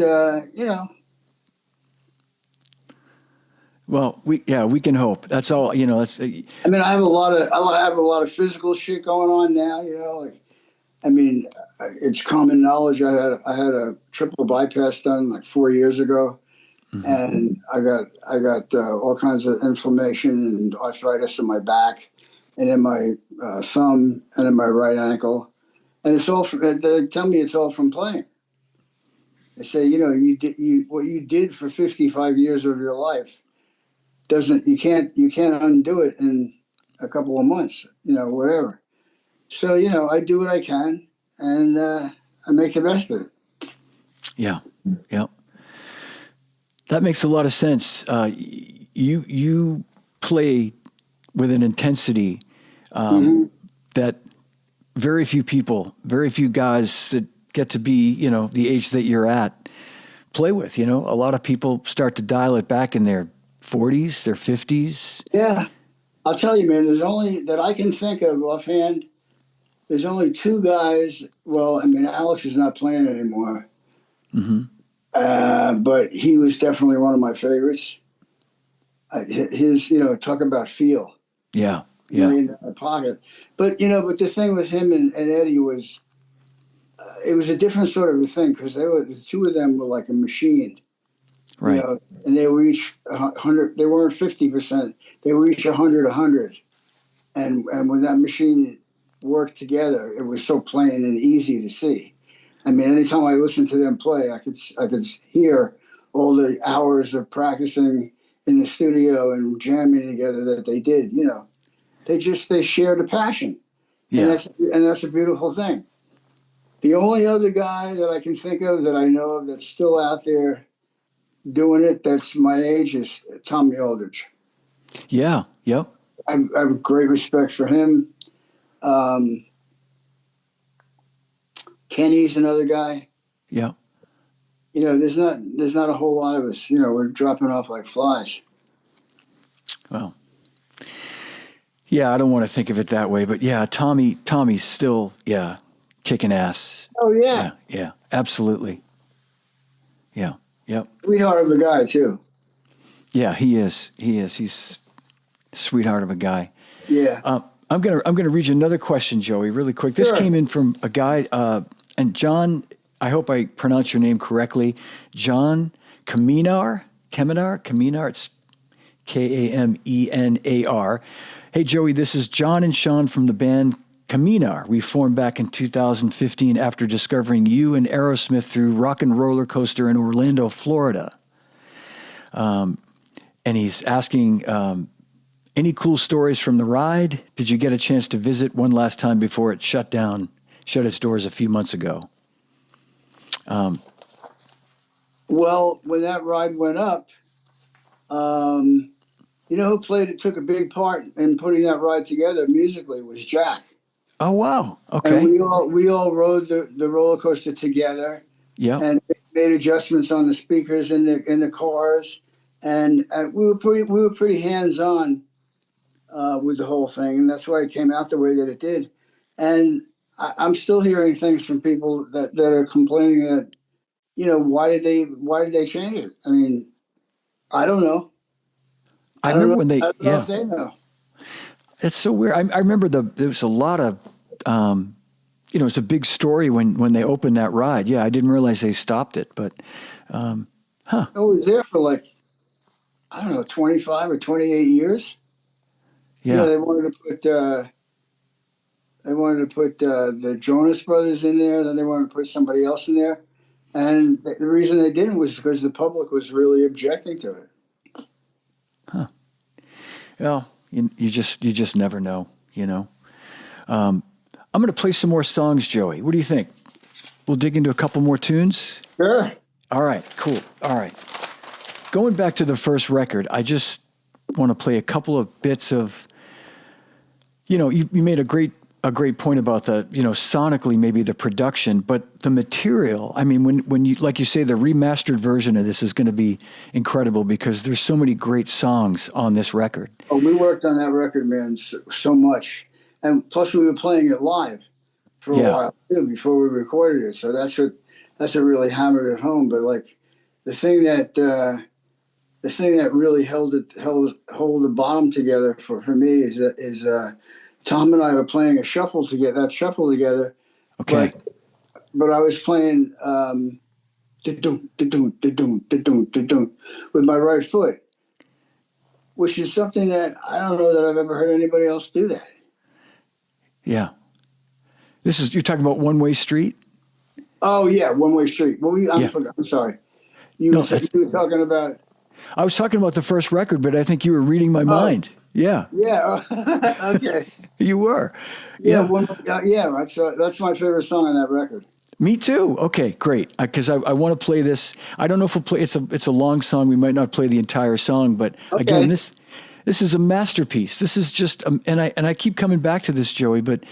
Well, we can hope. That's all. That's. I mean, I have a lot of physical shit going on now. Like, I mean, it's common knowledge. I had a triple bypass done like 4 years ago, and I got all kinds of inflammation and arthritis in my back, and in my thumb, and in my right ankle, and it's all. They tell me it's all from playing. They say, what you did for 55 years of your life you can't undo it in a couple of months. Whatever. So I do what I can, and I make the best of it. Yeah. Yeah. That makes a lot of sense. You play with an intensity that very few guys that get to be, the age that you're at play with. A lot of people start to dial it back in their 40s, their 50s. Yeah, I'll tell you, man. There's only that I can think of offhand. There's only two guys. Well, I mean, Alex is not playing anymore, but he was definitely one of my favorites. His, talk about feel. Yeah, yeah. Million in pocket. But the thing with him and Eddie was, it was a different sort of a thing, because the two of them were like a machine, Right. And they were each 100. They weren't 50%. They were each 100, and when that machine worked together, it was so plain and easy to see. I mean, anytime I listened to them play, I could hear all the hours of practicing in the studio and jamming together that they did. They shared a passion, Yeah. and that's a beautiful thing. The only other guy that I can think of that I know of that's still out there doing it, that's my age, is Tommy Aldridge. Yeah. Yep. I have great respect for him. Kenny's another guy. Yeah. There's not a whole lot of us. We're dropping off like flies. Well. Yeah, I don't want to think of it that way, but yeah, Tommy's still, kicking ass. Oh yeah. Yeah, absolutely. Yeah, yep. Sweetheart of a guy too. Yeah, he is. He's a sweetheart of a guy. Yeah. I'm gonna read you another question, Joey, really quick. This Sure. came in from a guy, and John. I hope I pronounce your name correctly, John Kaminar. It's Kamenar. Hey, Joey, this is John and Sean from the band Kaminar. We formed back in 2015 after discovering you and Aerosmith through Rock and Roller Coaster in Orlando, Florida. And he's asking, any cool stories from the ride? Did you get a chance to visit one last time before it shut its doors a few months ago? Well, when that ride went up, who took a big part in putting that ride together musically was Jack. Oh, wow. Okay. And we all rode the roller coaster together. Yeah. And made adjustments on the speakers in the cars, and we were pretty hands on with the whole thing, and that's why it came out the way that it did. And I'm still hearing things from people that are complaining that, why did they change it? I mean, I don't know. I remember when I they, don't know if yeah, they know. it's so weird. I remember there was a lot of, it's a big story when they opened that ride. Yeah, I didn't realize they stopped it, but, It was there for like, I don't know, 25 or 28 years. yeah, They wanted to put the Jonas Brothers in there. Then they wanted to put somebody else in there, and the reason they didn't was because the public was really objecting to it. well, you just never know, I'm going to play some more songs, Joey. What do you think? We'll dig into a couple more tunes. Sure. All right, cool. All right. Going back to the first record, I just want to play a couple of bits of, you made a great point about the, sonically maybe the production, but the material. I mean, when you, like you say, the remastered version of this is going to be incredible because there's so many great songs on this record. Oh, we worked on that record, man, so much, and plus we were playing it live for a while too before we recorded it. So that's what really hammered it home. But like the thing that really held the bottom together for me is Tom and I were playing a shuffle together. Okay. But I was playing da-dum, da-dum, da-dum, da-dum, da-dum, with my right foot, which is something that I don't know that I've ever heard anybody else do that. Yeah. You're talking about One Way Street? Oh yeah, One Way Street. Well, I'm sorry. You were talking about. I was talking about the first record, but I think you were reading my mind. Yeah. Yeah. Okay. You were. Yeah. That's my favorite song on that record. Me too. Okay, great. Because I want to play this. I don't know if we'll play. It's a long song. We might not play the entire song, but again, this is a masterpiece. This is just, and I keep coming back to this, Joey. But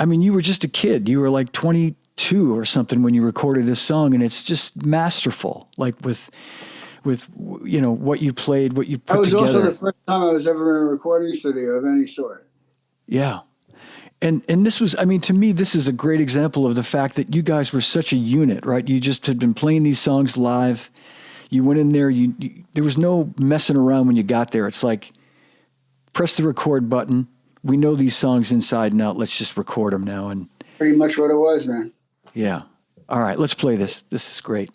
I mean, you were just a kid. You were like 22 or something when you recorded this song, and it's just masterful. Like with what you played, what you put together. That was also the first time I was ever in a recording studio of any sort. Yeah. And this was, I mean, to me, this is a great example of the fact that you guys were such a unit, right? You just had been playing these songs live. You went in there, there was no messing around when you got there. It's like, press the record button. We know these songs inside and out. Let's just record them now. And pretty much what it was, man. Yeah. All right, let's play this. This is great.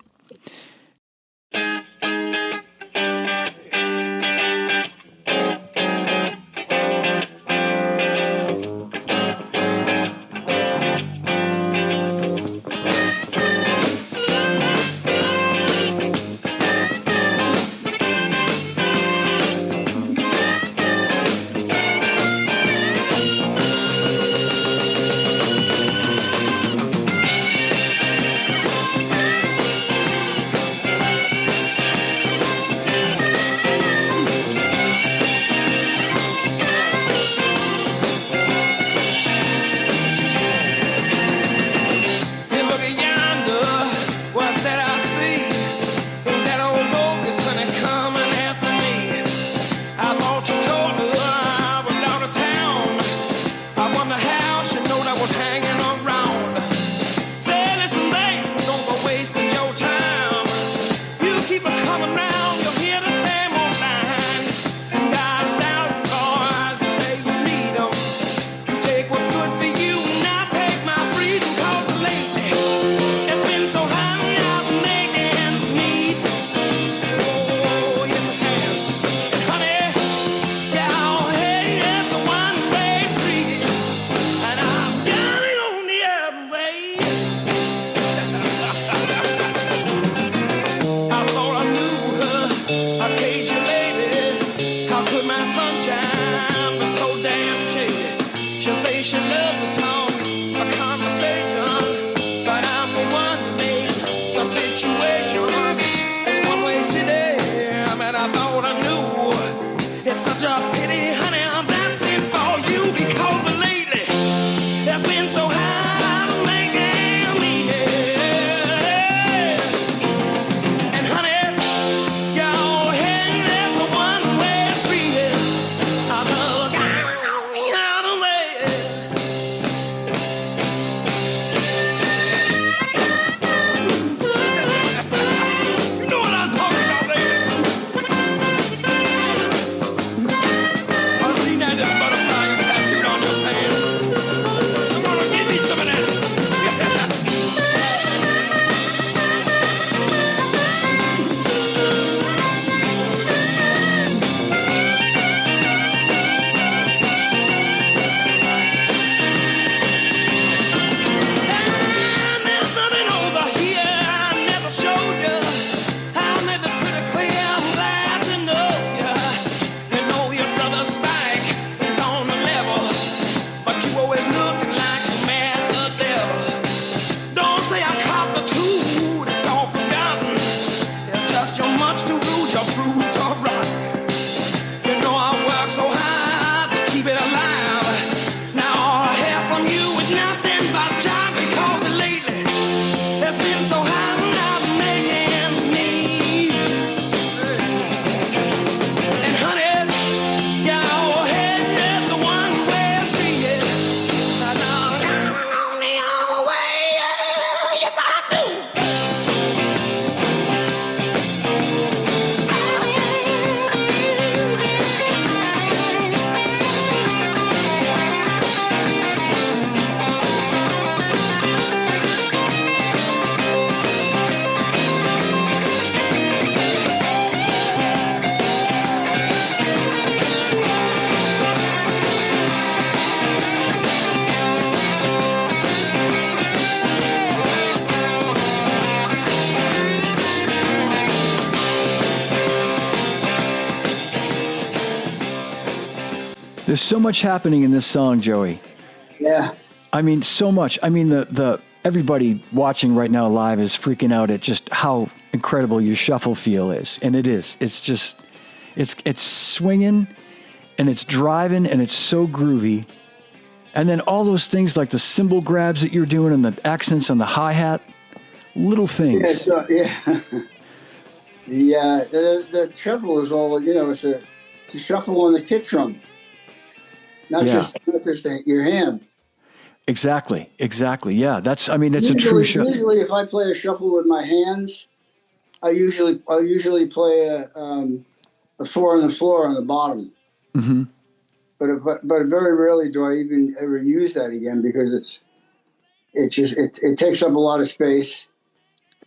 Such a pity, honey, I'm dancing for you because lately there's been so hard to make me. And honey, your head is the one-way street. I love There's so much happening in this song, Joey. Yeah. I mean, so much. I mean, the everybody watching right now live is freaking out at just how incredible your shuffle feel is, and it is. It's just, it's swinging, and it's driving, and it's so groovy. And then all those things like the cymbal grabs that you're doing, and the accents on the hi-hat, little things. Yeah. The shuffle is all, it's a shuffle on the kick drum, not just your hand. Exactly. Yeah, it's a true shuffle. Usually, if I play a shuffle with my hands, I usually play a four on the floor on the bottom. Mm-hmm. But very rarely do I even ever use that again, because it takes up a lot of space,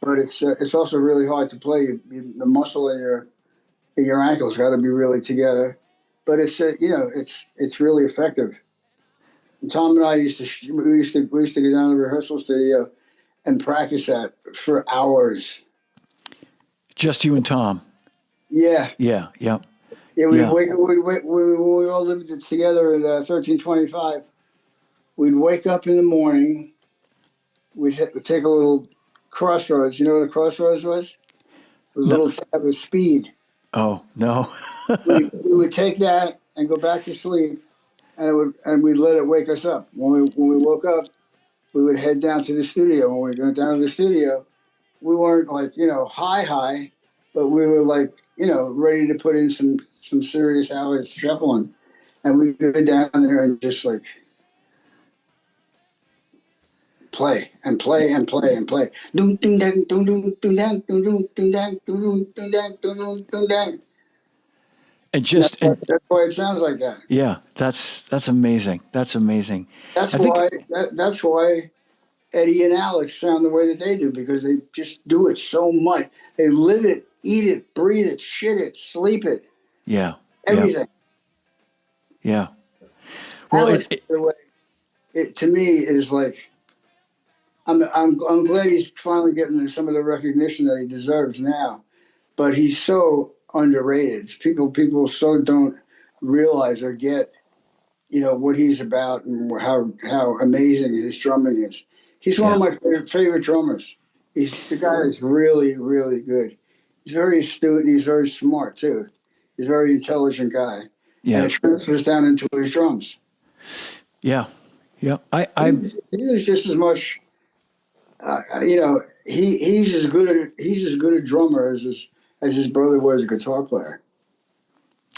but it's also really hard to play. The muscle in your ankles got to be really together, but it's really effective. And Tom and I used to go down to the rehearsal studio and practice that for hours. Just you and Tom. Yeah. Yeah. We all lived together at 1325. We'd wake up in the morning. We'd take a little crossroads. You know what a crossroads was? It was a little tab of speed. Oh, no. we would take that and go back to sleep, and we'd let it wake us up. When we woke up, we would head down to the studio. When we went down to the studio, we weren't like, high, but we were like, ready to put in some serious hours shuffling. And we go down there and just like play and play and play and play. Doom doom dang doom doom doom dang doom doom doom dang doom doom doom dang doom doom doom dang. And that's why it sounds like that. Yeah, that's amazing. That's amazing. That's why Eddie and Alex sound the way that they do, because they just do it so much. They live it, eat it, breathe it, shit it, sleep it. Yeah. Everything. Yeah. Well, Alex, by the way, it to me is like, I'm glad he's finally getting some of the recognition that he deserves now, but he's so underrated. People so don't realize or get, what he's about and how amazing his drumming is. He's one of my favorite drummers. The guy is really, really good. He's very astute, and he's very smart too. He's a very intelligent guy. Yeah. And it transfers down into his drums. Yeah. Yeah. He was just as much, he's as good a drummer as his brother was a guitar player.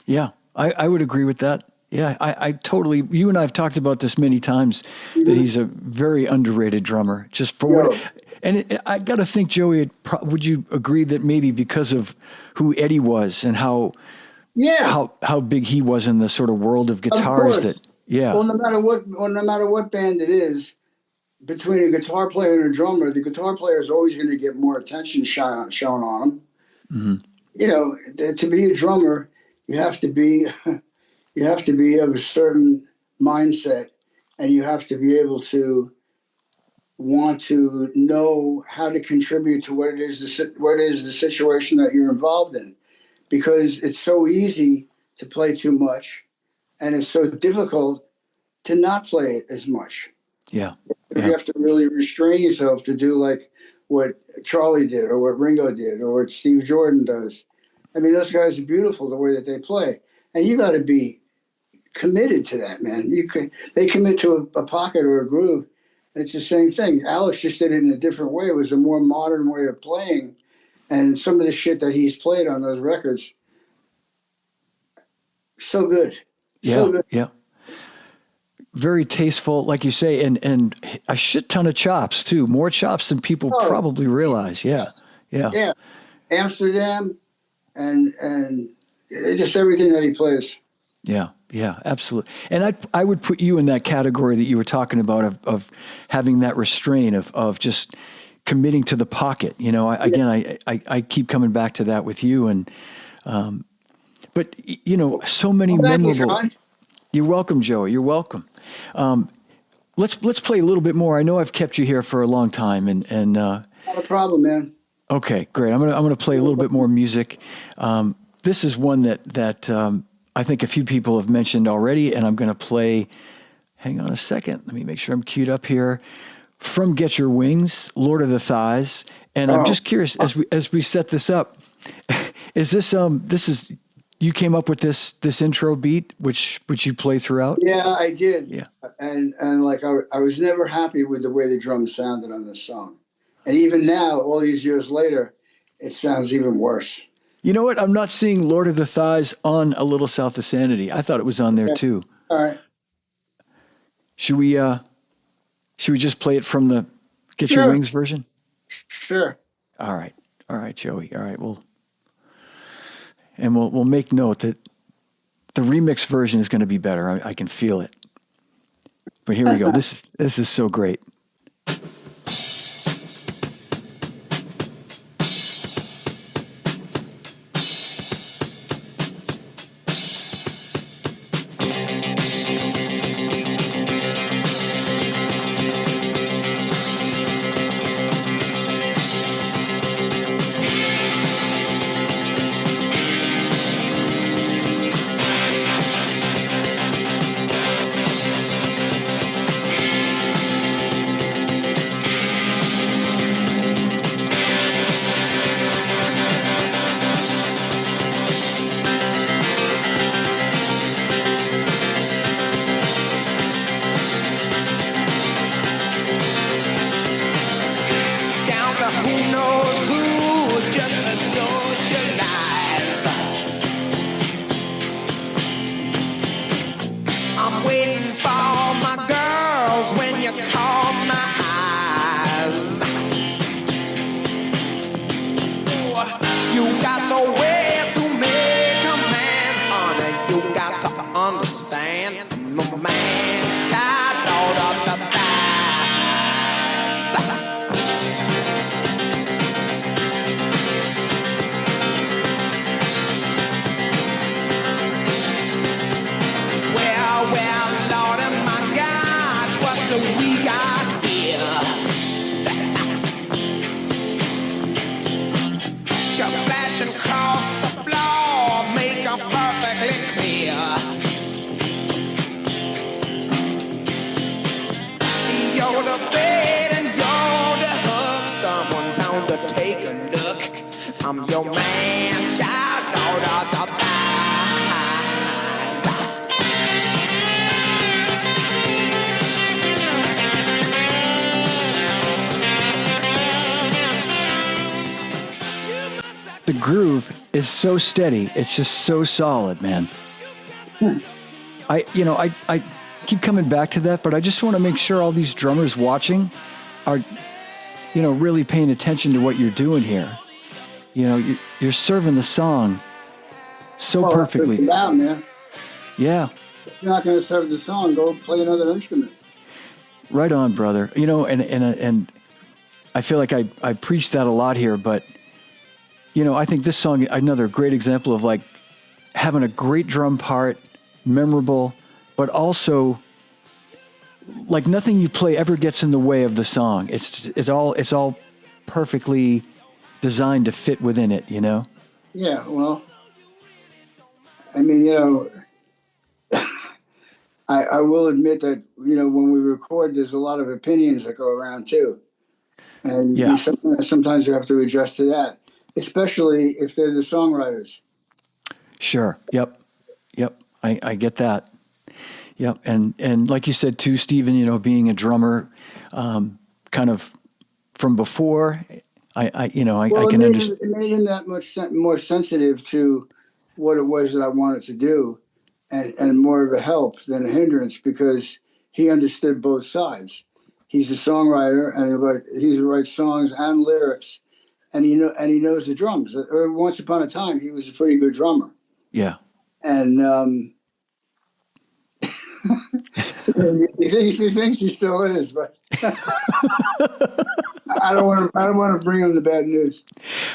Yeah. I would agree with that. Yeah, I totally. You and I have talked about this many times, that he's a very underrated drummer. Just for I got to think, Joey, would you agree that maybe because of who Eddie was and how big he was in the sort of world of guitars, Well, no matter what band it is, between a guitar player and a drummer, the guitar player is always going to get more attention shown on him. Mm-hmm. To be a drummer, you have to be. You have to be of a certain mindset, and you have to be able to want to know how to contribute to what is the situation that you're involved in, because it's so easy to play too much, and it's so difficult to not play it as much. Yeah. You have to really restrain yourself to do like what Charlie did, or what Ringo did, or what Steve Jordan does. I mean, those guys are beautiful the way that they play, and you got to be committed to that, man. They commit to a pocket or a groove, and it's the same thing. Alex just did it in a different way. It was a more modern way of playing, and some of the shit that he's played on those records, so good. So good. Yeah. Very tasteful, like you say, and a shit ton of chops too. More chops than people probably realize. Yeah. Amsterdam, and just everything that he plays. Yeah, absolutely. And I would put you in that category that you were talking about of having that restraint of just committing to the pocket. I keep coming back to that with you, and but so many memorable. You're welcome, Joey. You're welcome. Let's play a little bit more. I know I've kept you here for a long time, and not a problem, man. Okay, great. I'm gonna play a little bit more music. This is one that I think a few people have mentioned already, and I'm going to play. Hang on a second. Let me make sure I'm queued up here. From Get Your Wings, Lord of the Thighs. And I'm just curious, as we set this up, is this you came up with this intro beat, which you play throughout? Yeah, I did. Yeah. And like I was never happy with the way the drums sounded on this song. And even now, all these years later, it sounds even worse. You know what? I'm not seeing Lord of the Thighs on A Little South of Sanity. I thought it was on there too. All right. Should we just play it from the Get Your Wings version? Sure. All right. All right, Joey. All right. We'll make note that the remix version is going to be better. I can feel it. But here we go. This is so great. The groove is so steady. It's just so solid, man. I keep coming back to that, but I just want to make sure all these drummers watching are, really paying attention to what you're doing here. You're serving the song so perfectly. Down, man. Yeah. If you're not going to serve the song, go play another instrument. Right on, brother. And I feel like I preach that a lot here, but I think this song, another great example of like having a great drum part, memorable, but also like nothing you play ever gets in the way of the song. It's all perfectly designed to fit within it, Yeah, well, I mean, I will admit that, when we record, there's a lot of opinions that go around too. And Yeah. sometimes you have to adjust to that, especially if they're the songwriters. Sure. Yep. I get that. Yep. And like you said too, Stephen, being a drummer, kind of from before, I can understand. It made him that much more sensitive to what it was that I wanted to do, and more of a help than a hindrance, because he understood both sides. He's a songwriter, and he writes songs and lyrics, and he knows the drums. Once upon a time, he was a pretty good drummer. Yeah. And he thinks he still is, but I don't want to bring him the bad news.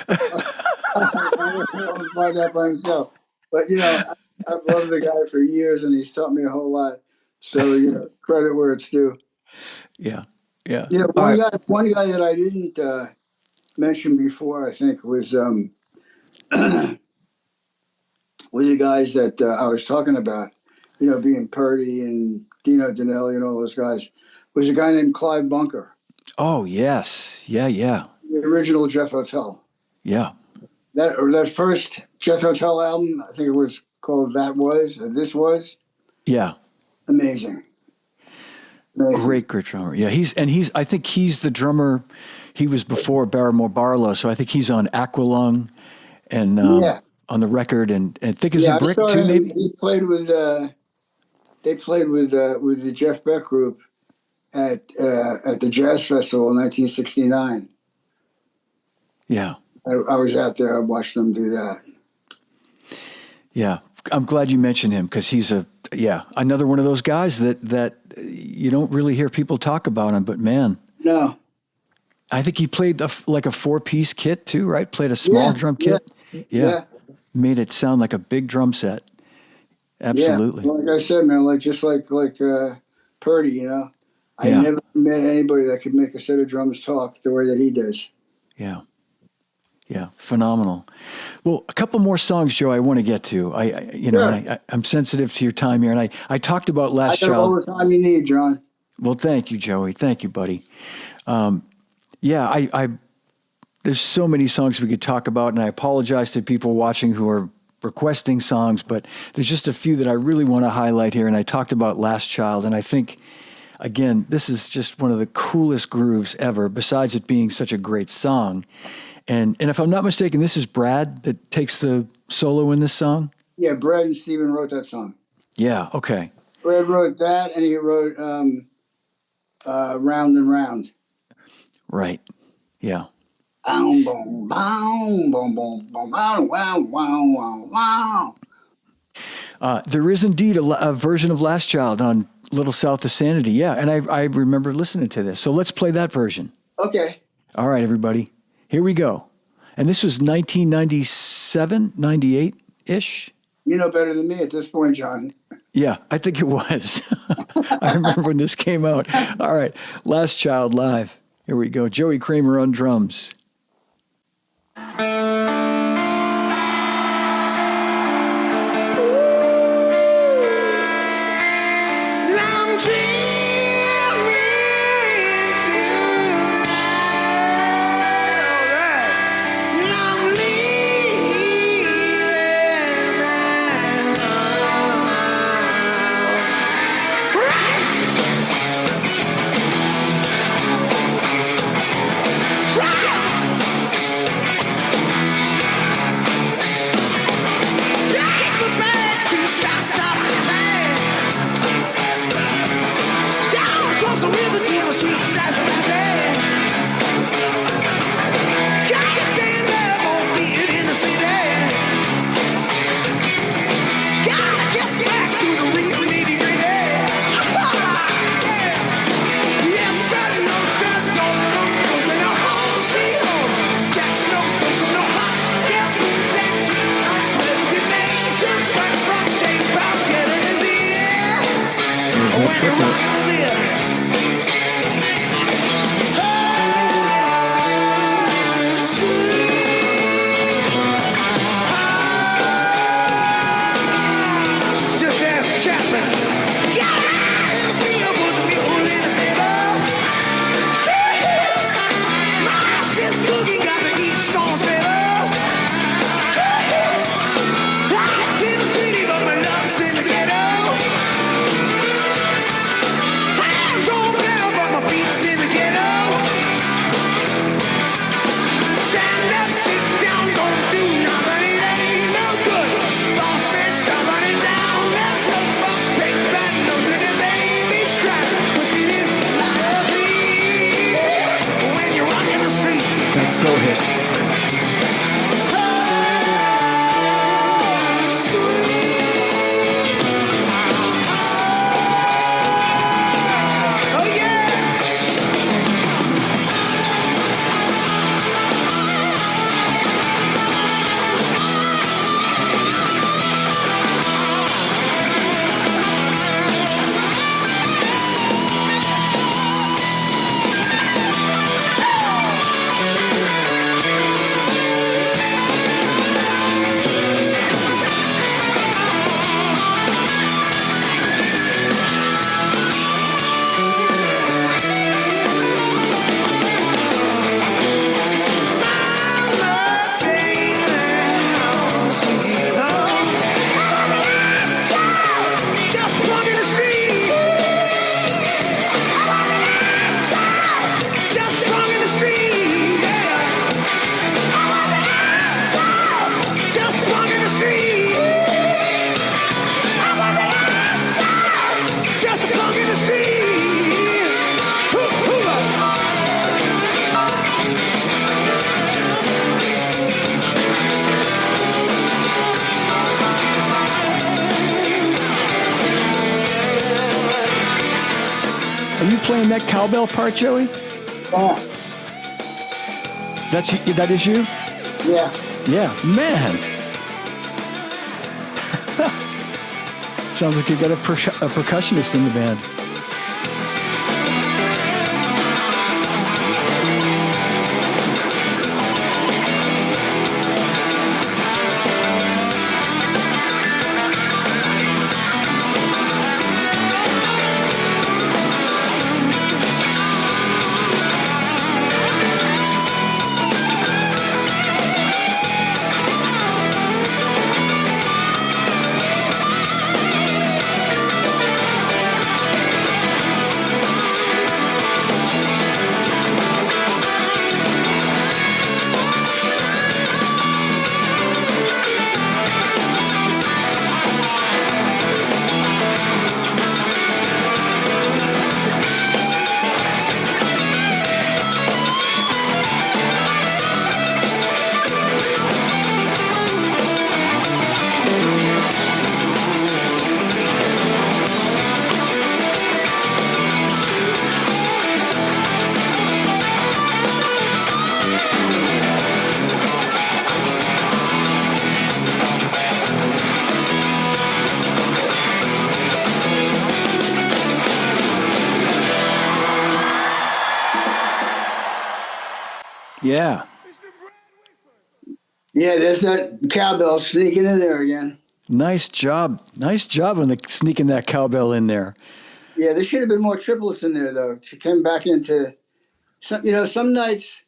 I want to find out by himself. But I've loved the guy for years, and he's taught me a whole lot. So credit where it's due. Yeah. One guy that I didn't mention before, I think, was were the guys that I was talking about, being Purdy and Dino Danelli and all those guys, was a guy named Clive Bunker, Oh, yes. Yeah, yeah. the original Jeff Hotel. Yeah. That first Jeff Hotel album, I think it was called This Was, Yeah. amazing. Amazing. Great drummer. Yeah, I think he's the drummer. He was before Barrymore Barlow, so I think he's on Aqualung and Yeah. on the record and Thick as a Yeah, I Brick saw too, him. maybe. He played they played with the Jeff Beck group at the Jazz Festival in 1969. Yeah, I was out there. I watched them do that. yeah. I'm glad you mentioned him because he's another one of those guys that you don't really hear people talk about him. But man, No. I think he played like a 4-piece kit too, right? Played a small drum kit. Yeah. Made it sound like a big drum set. Absolutely. Yeah. Like I said, man, just like Purdy, I never met anybody that could make a set of drums talk the way that he does. Yeah. Yeah, phenomenal. Well, a couple more songs, Joe, I want to get to. I'm sensitive to your time here, and I talked about Last I got all Child. the time you need, John. Well, thank you, Joey. Thank you, buddy. There's so many songs we could talk about, and I apologize to people watching who are requesting songs, but there's just a few that I really want to highlight here, and I talked about Last Child, and I think, again, this is just one of the coolest grooves ever, besides it being such a great song. And if I'm not mistaken, this is Brad that takes the solo in this song? Yeah, Brad and Steven wrote that song. Yeah, okay. Brad wrote that, and he wrote Round and Round. Right, yeah. Boom, boom, boom, boom, boom, boom, wow, wow, wow, wow. There is indeed a version of Last Child on Little South of Sanity, yeah, and I remember listening to this. So let's play that version. Okay. All right, everybody. Here we go. And this was 1997, 98-ish? You know better than me at this point, John. Yeah, I think it was. I remember when this came out. All right, Last Child live. Here we go. Joey Kramer on drums. So hit. Are you playing that cowbell part, Joey? Yeah. That is you? Yeah. Yeah, man. Sounds like you got a percussionist in the band. Yeah. Yeah, there's that cowbell sneaking in there again. Nice job. Nice job on sneaking that cowbell in there. Yeah, there should have been more triplets in there, though. She came back into some nights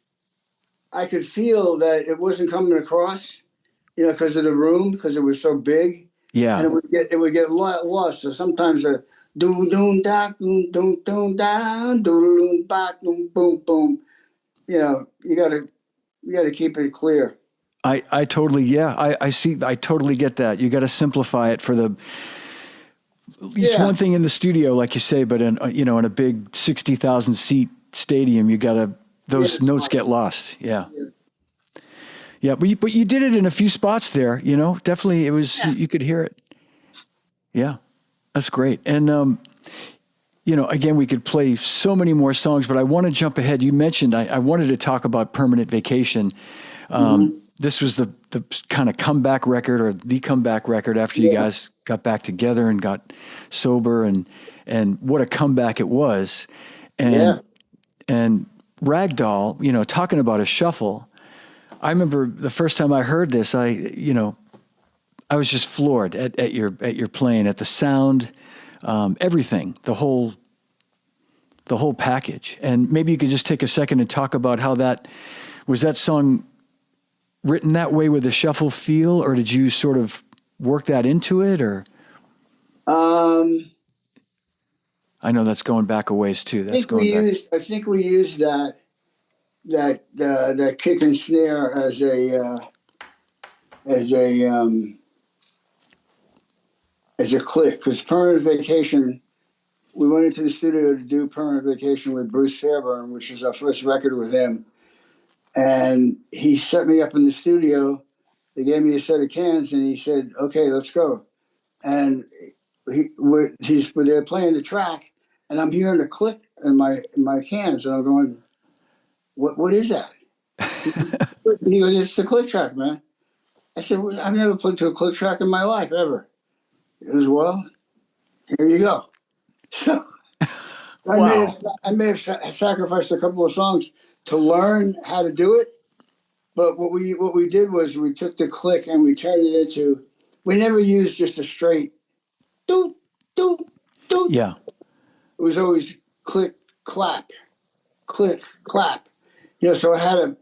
I could feel that it wasn't coming across, because of the room, because it was so big. Yeah. And it would get lost. So sometimes a doom doom da doom doom doom da doom doom ba doom boom boom. You gotta keep it clear. I totally, yeah, I see. I totally get that. You got to simplify it for it's one thing in the studio, like you say, but in a big 60,000 seat stadium, those notes get lost. Yeah. Yeah. But you did it in a few spots there, definitely it was, you could hear it. Yeah. That's great. And, again, we could play so many more songs, but I want to jump ahead. You mentioned, I wanted to talk about Permanent Vacation. This was the kind of comeback record, or the comeback record after you guys got back together and got sober, and what a comeback it was. And Ragdoll, talking about a shuffle. I remember the first time I heard this, I was just floored at your playing, at the sound, everything, the whole package. And maybe you could just take a second and talk about how that song written that way with a shuffle feel, or did you sort of work that into it, or? I know that's going back a ways too. I think we used that kick and snare as a click, because Permanent Vacation. We went into the studio to do Permanent Vacation with Bruce Fairburn, which is our first record with him. And he set me up in the studio. They gave me a set of cans, and he said, "Okay, let's go." And they're playing the track, and I'm hearing a click in my cans, and I'm going, "What is that?" He goes, "It's the click track, man." I said, "I've never played to a click track in my life ever." He goes, "Well, here you go." So Wow. I may have sacrificed a couple of songs to learn how to do it, but what we did was we took the click and we turned it into. We never used just a straight doot doot doot. Yeah. It was always click clap, click clap. So it had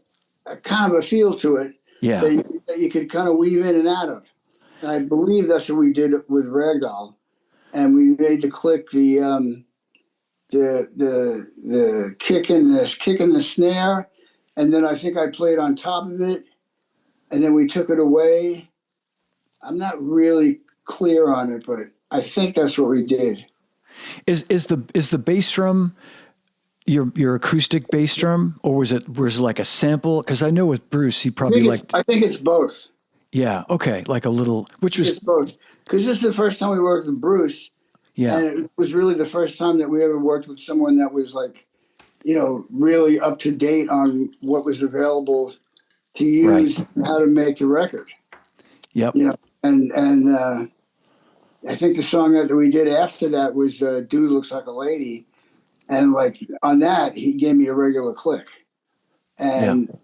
a kind of a feel to it. Yeah. That you could kind of weave in and out of. And I believe that's what we did with Ragdoll, and we made the click the kick in the snare, and then I think I played on top of it, and then we took it away. I'm not really clear on it, but I think that's what we did. Is the bass drum your acoustic bass drum, or was it like a sample? Because I know with Bruce, he probably I think it's both. Yeah. Okay. Like a little, which was it's both, because this is the first time we worked with Bruce. Yeah. And it was really the first time that we ever worked with someone that was like, really up to date on what was available to Right. use, and how to make the record. Yep. And I think the song that we did after that was "Dude Looks Like a Lady," and like on that he gave me a regular click, Yeah. and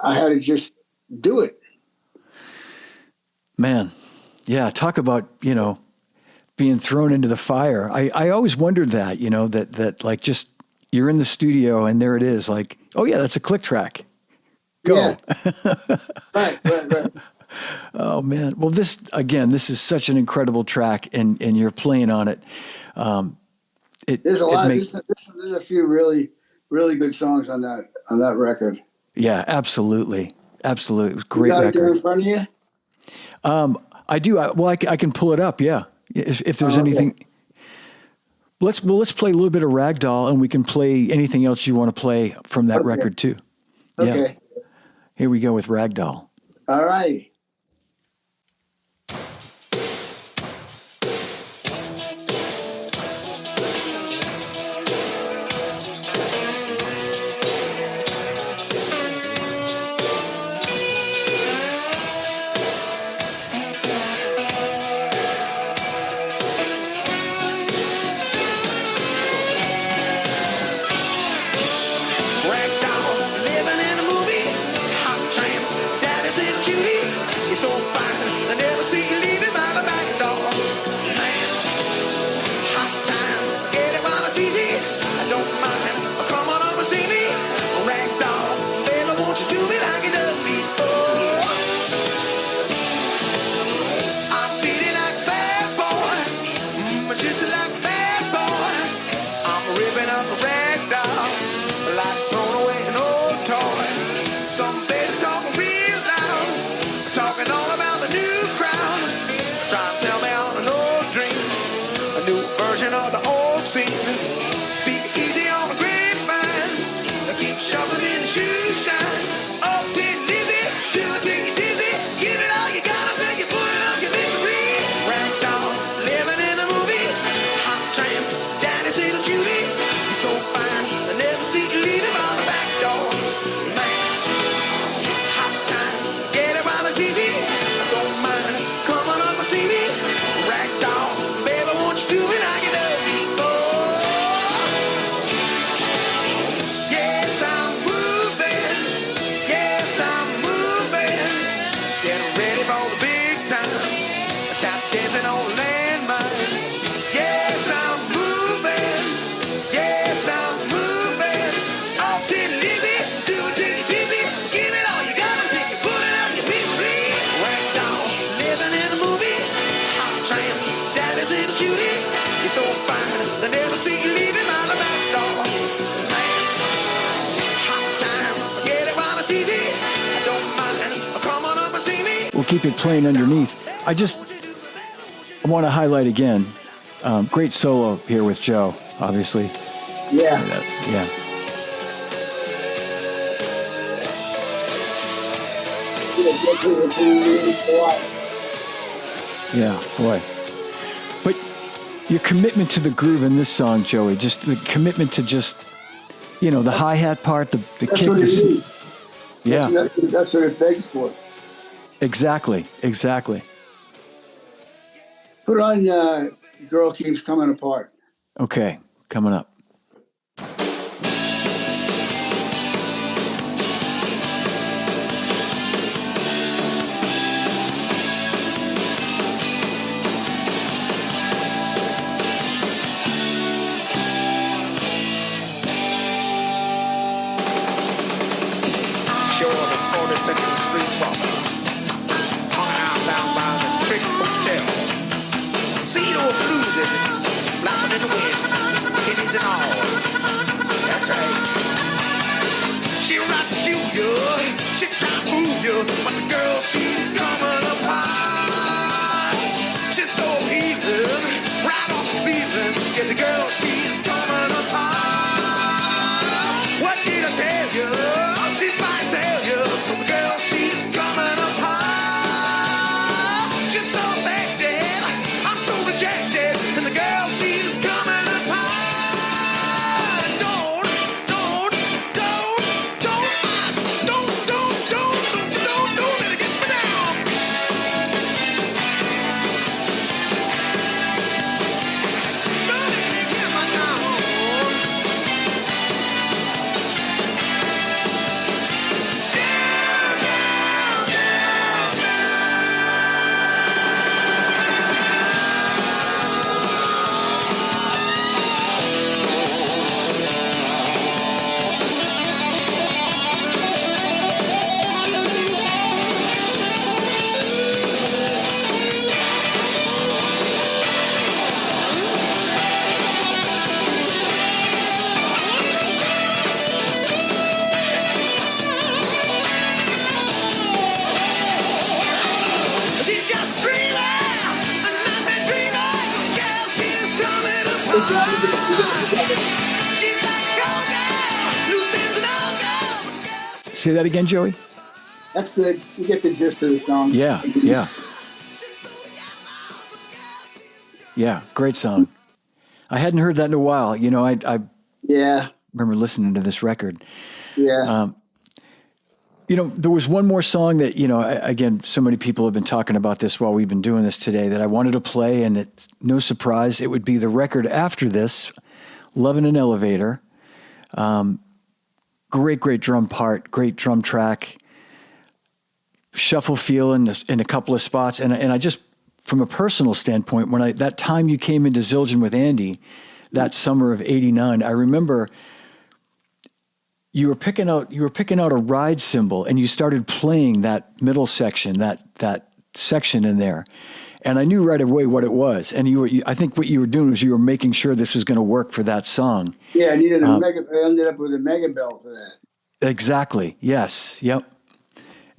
I had to just do it. Man. Yeah. Talk about, being thrown into the fire. I always wondered that, that like just you're in the studio and there it is, like, oh yeah, that's a click track. Go. Yeah. Right. Oh man. Well, this is such an incredible track, and you're playing on it. There's a lot. There's a few really, really good songs on that record. Yeah, absolutely. It was a great You got record. it there in front of you? I do. I can pull it up. Yeah. If there's anything, let's play a little bit of Ragdoll, and we can play anything else you want to play from that record too. Okay. Yeah. Here we go with Ragdoll. All right. We'll keep it playing underneath. I want to highlight again, great solo here with Joe, obviously. Yeah. Yeah. Yeah, boy. But your commitment to the groove in this song, Joey, just the commitment to just, the hi-hat part, the kick. Yeah. That's what it begs for. Exactly. Put on Girl Keeps Coming Apart. Okay, coming up. She's so affected, I'm so rejected, and the girl Hey, John, you got it. She's like a cold girl, loose ends and all girl. Say that again, Joey. That's good. You get the gist of the song. Yeah, yeah, yeah. Great song. I hadn't heard that in a while. You know, I Yeah, remember listening to this record. yeah. You know, there was one more song that, you know, again, so many people have been talking about this while we've been doing this today that I wanted to play, and it's no surprise. It would be the record after this, Love in an Elevator. Great drum part, great drum track, shuffle feel in a couple of spots. And I just, from a personal standpoint, that time you came into Zildjian with Andy, that summer of '89, I remember you were picking out a ride cymbal, and you started playing that middle section, that section in there, and I knew right away what it was. And I think what you were doing was you were making sure this was going to work for that song. Yeah, I needed I ended up with a mega bell for that. Exactly. Yes. Yep.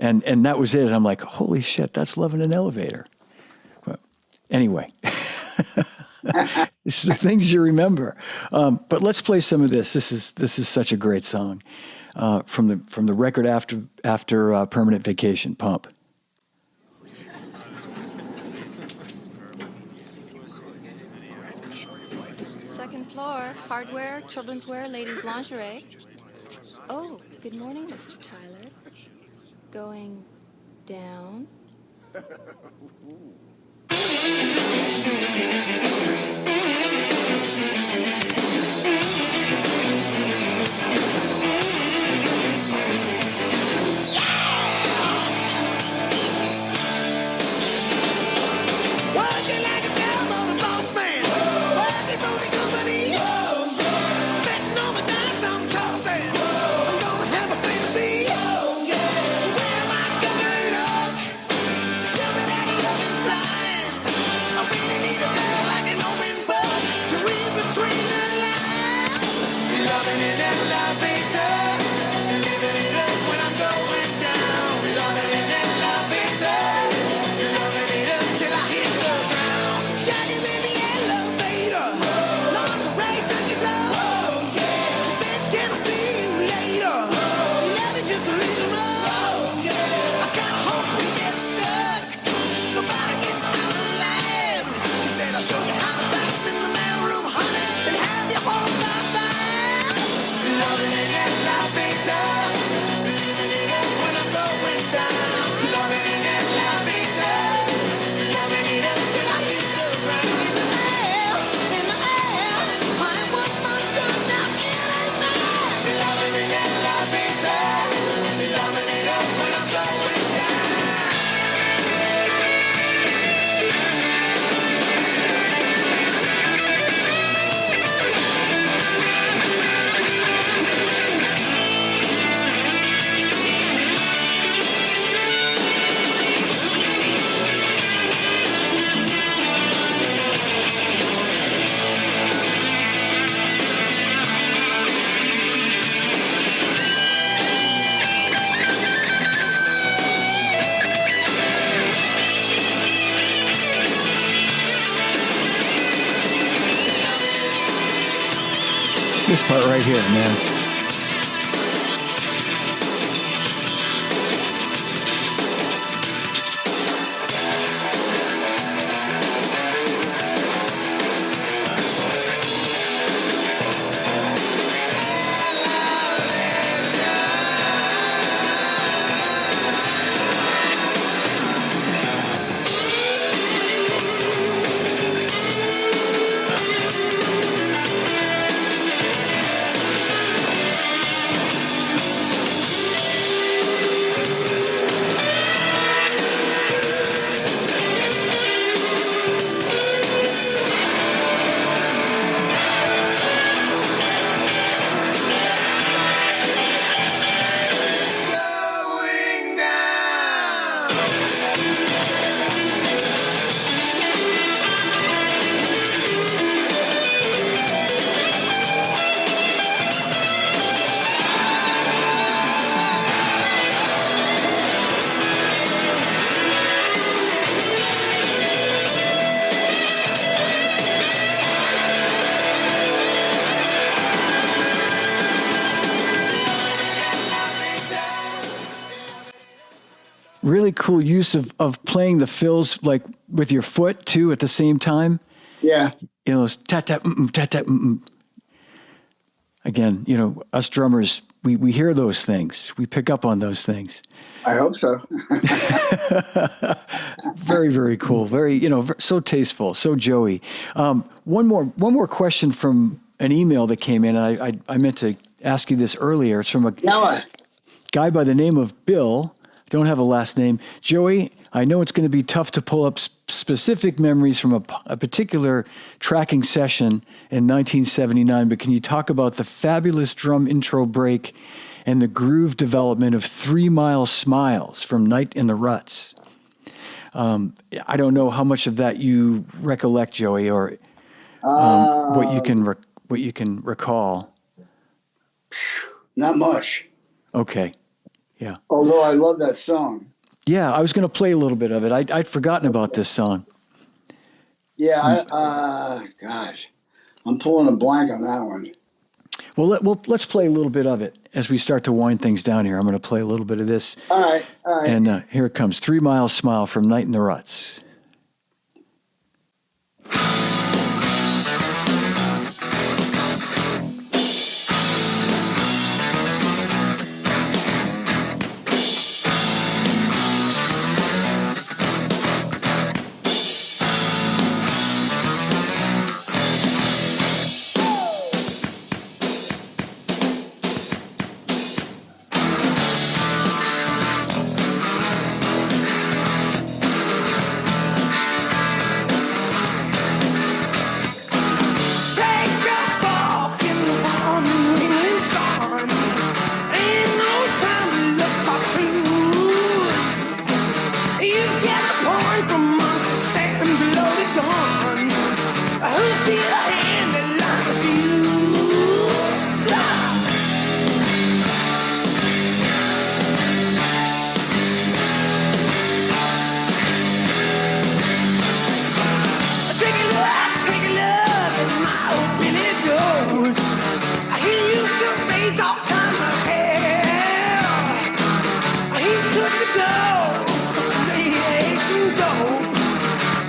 And that was it. I'm like, holy shit, that's Love in an Elevator. But anyway. It's the things you remember. But let's play some of this. This is such a great song from the record after Permanent Vacation, Pump. Second floor, hardware, children's wear, ladies' lingerie. Oh, good morning, Mr. Tyler. Going down. Working like a devil, a boss man. Working for the company. Betting on the dice I'm tossing. I'm gonna have a fantasy. Where am I gonna look? Tell me that love is blind. I really need a girl like an open book to read between the lines. Loving in an elevator, living it up when I'm going down. Loving in an elevator, loving it up till I hit the ground. Shaggy's in the elevator, lingerie second floor. She said, can I see you later? Love you just a little more. I kinda hope we get stuck. Nobody gets out alive. She said, I'll show you how to box in the mailroom, honey, and have your whole life fine. Loving in an elevator, living it up when I'm going down. Loving in an elevator, loving it up till I hit the ground. In the air, honey, one more time now, it ain't there. Loving in an elevator, loving it up when I'm going down. This part right here, man. really cool use of playing the fills like with your foot too at the same time. Yeah. You know, those tat tat tat tat. Again, you know, us drummers, we hear those things. We pick up on those things. I hope so. Very, very cool. Very, you know, so tasteful, so Joey. One more question from an email that came in. And I meant to ask you this earlier. It's from a guy by the name of Bill. Don't have a last name. Joey, I know it's going to be tough to pull up specific memories from a particular tracking session in 1979, but can you talk about the fabulous drum intro break and the groove development of 3 Mile Smiles from Night in the Ruts? I don't know how much of that you recollect, Joey, or what you can recall. Not much. Okay. Yeah. Although I love that song. Yeah, I was going to play a little bit of it. I'd forgotten about this song. Yeah, God, I'm pulling a blank on that one. Well, let's play a little bit of it as we start to wind things down here. I'm going to play a little bit of this. All right. And here it comes, 3 Mile Smile from Night in the Ruts.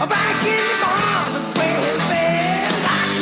Back in the barn, swear it felt like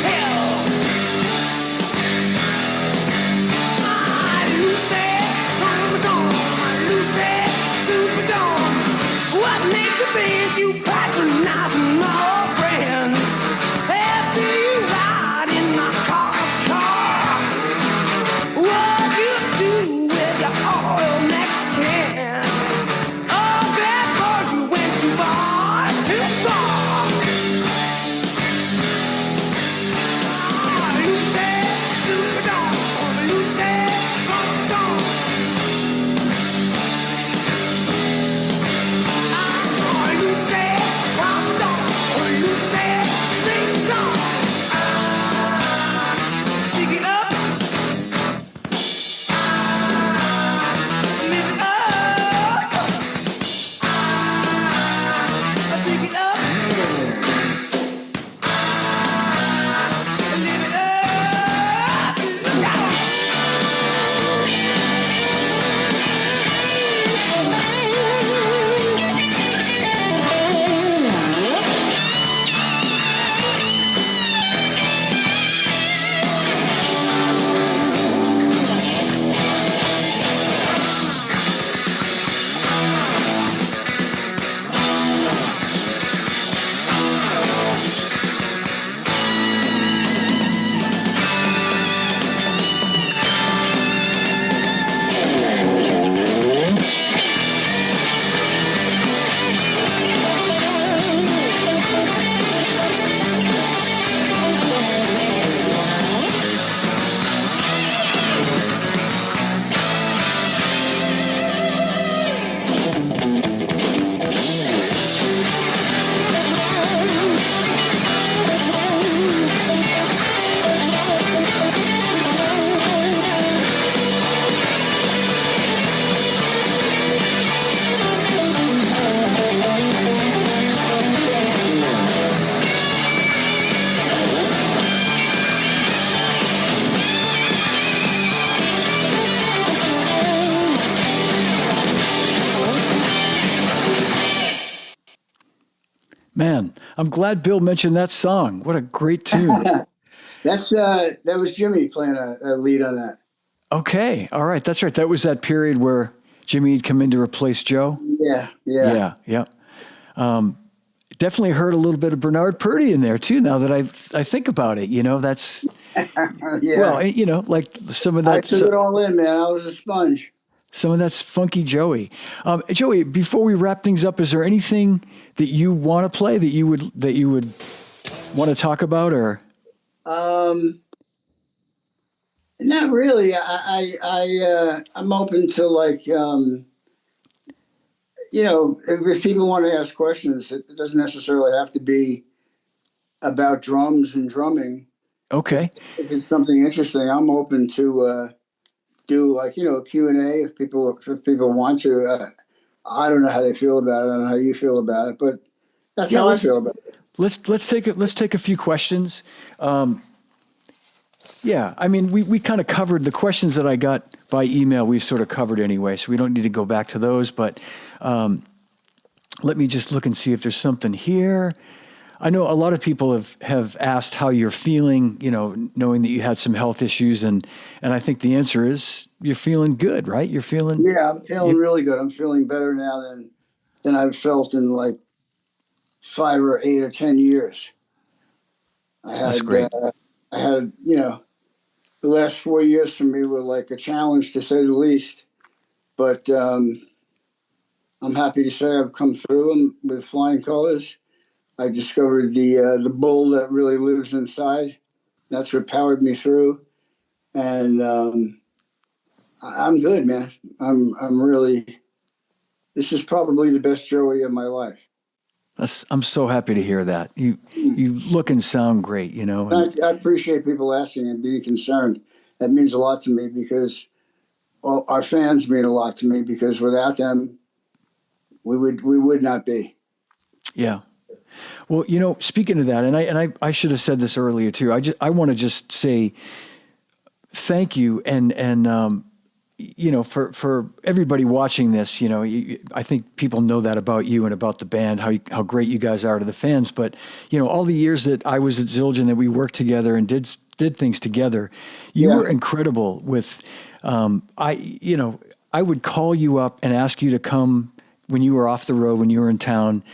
Man, I'm glad Bill mentioned that song. What a great tune. That was Jimmy playing a lead on that. Okay. All right. That's right. That was that period where Jimmy had come in to replace Joe. Yeah, yeah. Yeah. Yeah. Definitely heard a little bit of Bernard Purdy in there too. Now that I think about it, that's, Yeah. well, like some of I that, took it all in, man. I was a sponge. some of that's funky Joey. Joey, before we wrap things up, is there anything that you want to play that you would want to talk about, or? Not really. I'm open to like, if people want to ask questions, it doesn't necessarily have to be about drums and drumming. Okay. If it's something interesting, I'm open to do like Q&A if people want to. I don't know how they feel about it. I don't know how you feel about it, but that's Yeah. how I feel about it. Let's take a few questions. Yeah, I mean, we kind of covered the questions that I got by email. We've sort of covered anyway, so we don't need to go back to those. But let me just look and see if there's something here. I know a lot of people have asked how you're feeling, knowing that you had some health issues, and I think the answer is you're feeling good, right? You're feeling. Yeah, I'm feeling really good. I'm feeling better now than I've felt in like 5 or 8 or 10 years. That's great. I had, the last 4 years for me were like a challenge to say the least. But I'm happy to say I've come through them with flying colors. I discovered the bull that really lives inside. That's what powered me through, and I'm good, man. I'm really. This is probably the best Joey of my life. I'm so happy to hear that. You look and sound great, And I appreciate people asking and being concerned. That means a lot to me because our fans mean a lot to me because without them, we would not be. yeah. Well, speaking of that, and I should have said this earlier too. I want to just say thank you, and for everybody watching this, I think people know that about you and about the band, how great you guys are to the fans. But all the years that I was at Zildjian, that we worked together and did things together, you were incredible. With I would call you up and ask you to come when you were off the road, when you were in town.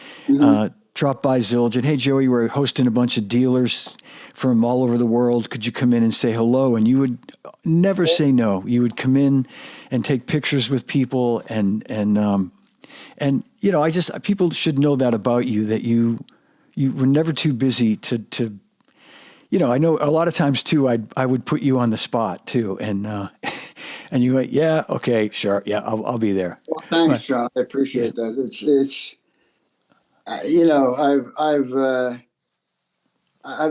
Drop by Zildjian. Hey, Joey, we're hosting a bunch of dealers from all over the world. Could you come in and say hello? And you would never say no. You would come in and take pictures with people, and people should know that about you, that you were never too busy to. I know a lot of times too. I would put you on the spot too, and and you went, yeah, okay, sure, yeah, I'll be there. Well, thanks, John. I appreciate that. It's I've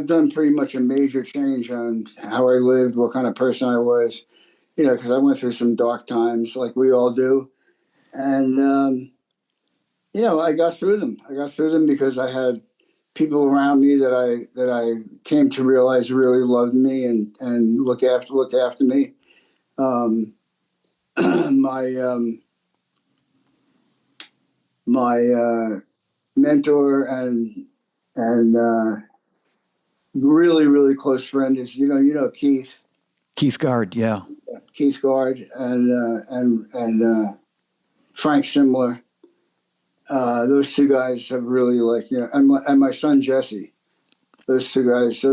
done pretty much a major change on how I lived, what kind of person I was, because I went through some dark times like we all do. And, I got through them. I got through them because I had people around me that I came to realize really loved me and looked after me. My my mentor and really really close friend is Keith Gard, yeah. Keith Gard and Frank Simler. Those two guys have really and my son Jesse. Those three guys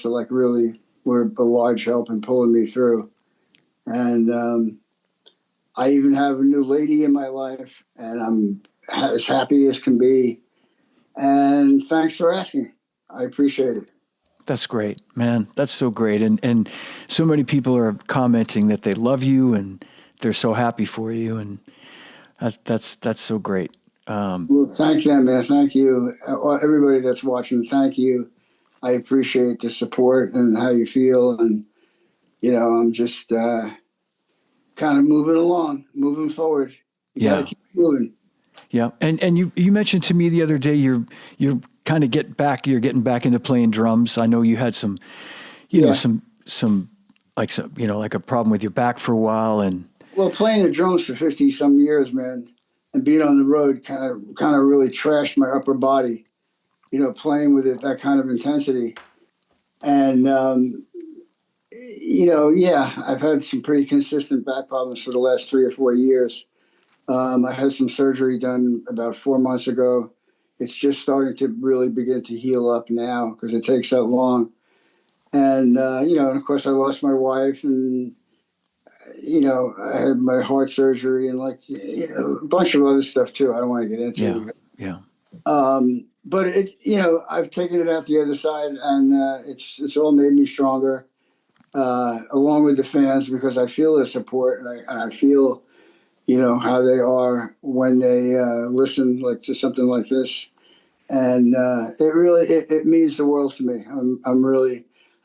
are really were a large help in pulling me through. And I even have a new lady in my life, and I'm as happy as can be. And thanks for asking. I appreciate it. That's great, man. That's so great. And so many people are commenting that they love you and they're so happy for you. And that's so great. Well, thank them, man. Thank you. Everybody that's watching, thank you. I appreciate the support and how you feel. And, I'm just kind of moving along, moving forward. You got to keep moving. Yeah. And you mentioned to me the other day, you're kind of getting back into playing drums. I know you had some like a problem with your back for a while, and well, playing the drums for 50 some years, man, and being on the road kind of really trashed my upper body. playing with it, that kind of intensity. And, yeah, I've had some pretty consistent back problems for the last 3 or 4 years. I had some surgery done about 4 months ago. It's just starting to really begin to heal up now because it takes that long. And, and of course, I lost my wife, and, I had my heart surgery, and a bunch of other stuff too. I don't want to get Yeah. into. Yeah. But I've taken it out the other side, and it's all made me stronger, along with the fans, because I feel their support, and I feel, how they are when they listen to something like this, and it means the world to me.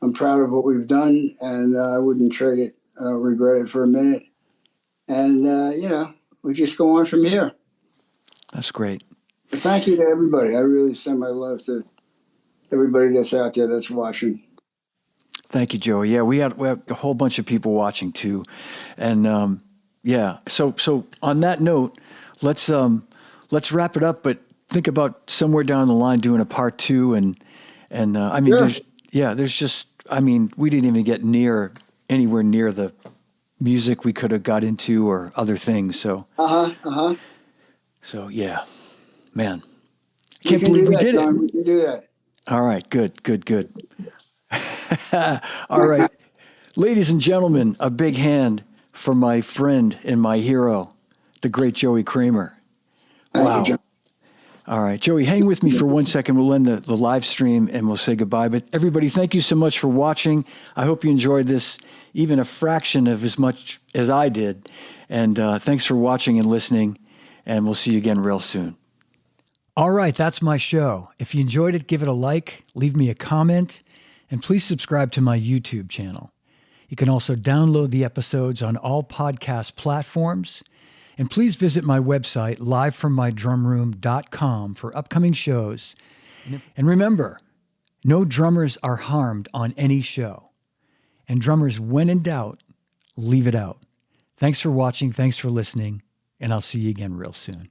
I'm proud of what we've done, and I wouldn't trade it. I don't regret it for a minute, and we just go on from here. That's great. But thank you to everybody. I really send my love to everybody that's out there that's watching. Thank you, Joey. Yeah, we have a whole bunch of people watching too, and yeah. So on that note, let's wrap it up. But think about somewhere down the line doing a part 2, and I mean, there's just, I mean, we didn't even get anywhere near the music we could have got into or other things. So So yeah, man, can't believe we did it. John. We can do that. All right, good. All right. Ladies and gentlemen, a big hand for my friend and my hero, the great Joey Kramer. Thank Wow. you, John. All right, Joey, hang with me for 1 second. We'll end the live stream and we'll say goodbye. But everybody, thank you so much for watching. I hope you enjoyed this, even a fraction of as much as I did. And thanks for watching and listening. And we'll see you again real soon. All right, that's my show. If you enjoyed it, give it a like, leave me a comment, and please subscribe to my YouTube channel. You can also download the episodes on all podcast platforms. And please visit my website, livefrommydrumroom.com, for upcoming shows. And remember, no drummers are harmed on any show. And drummers, when in doubt, leave it out. Thanks for watching. Thanks for listening. And I'll see you again real soon.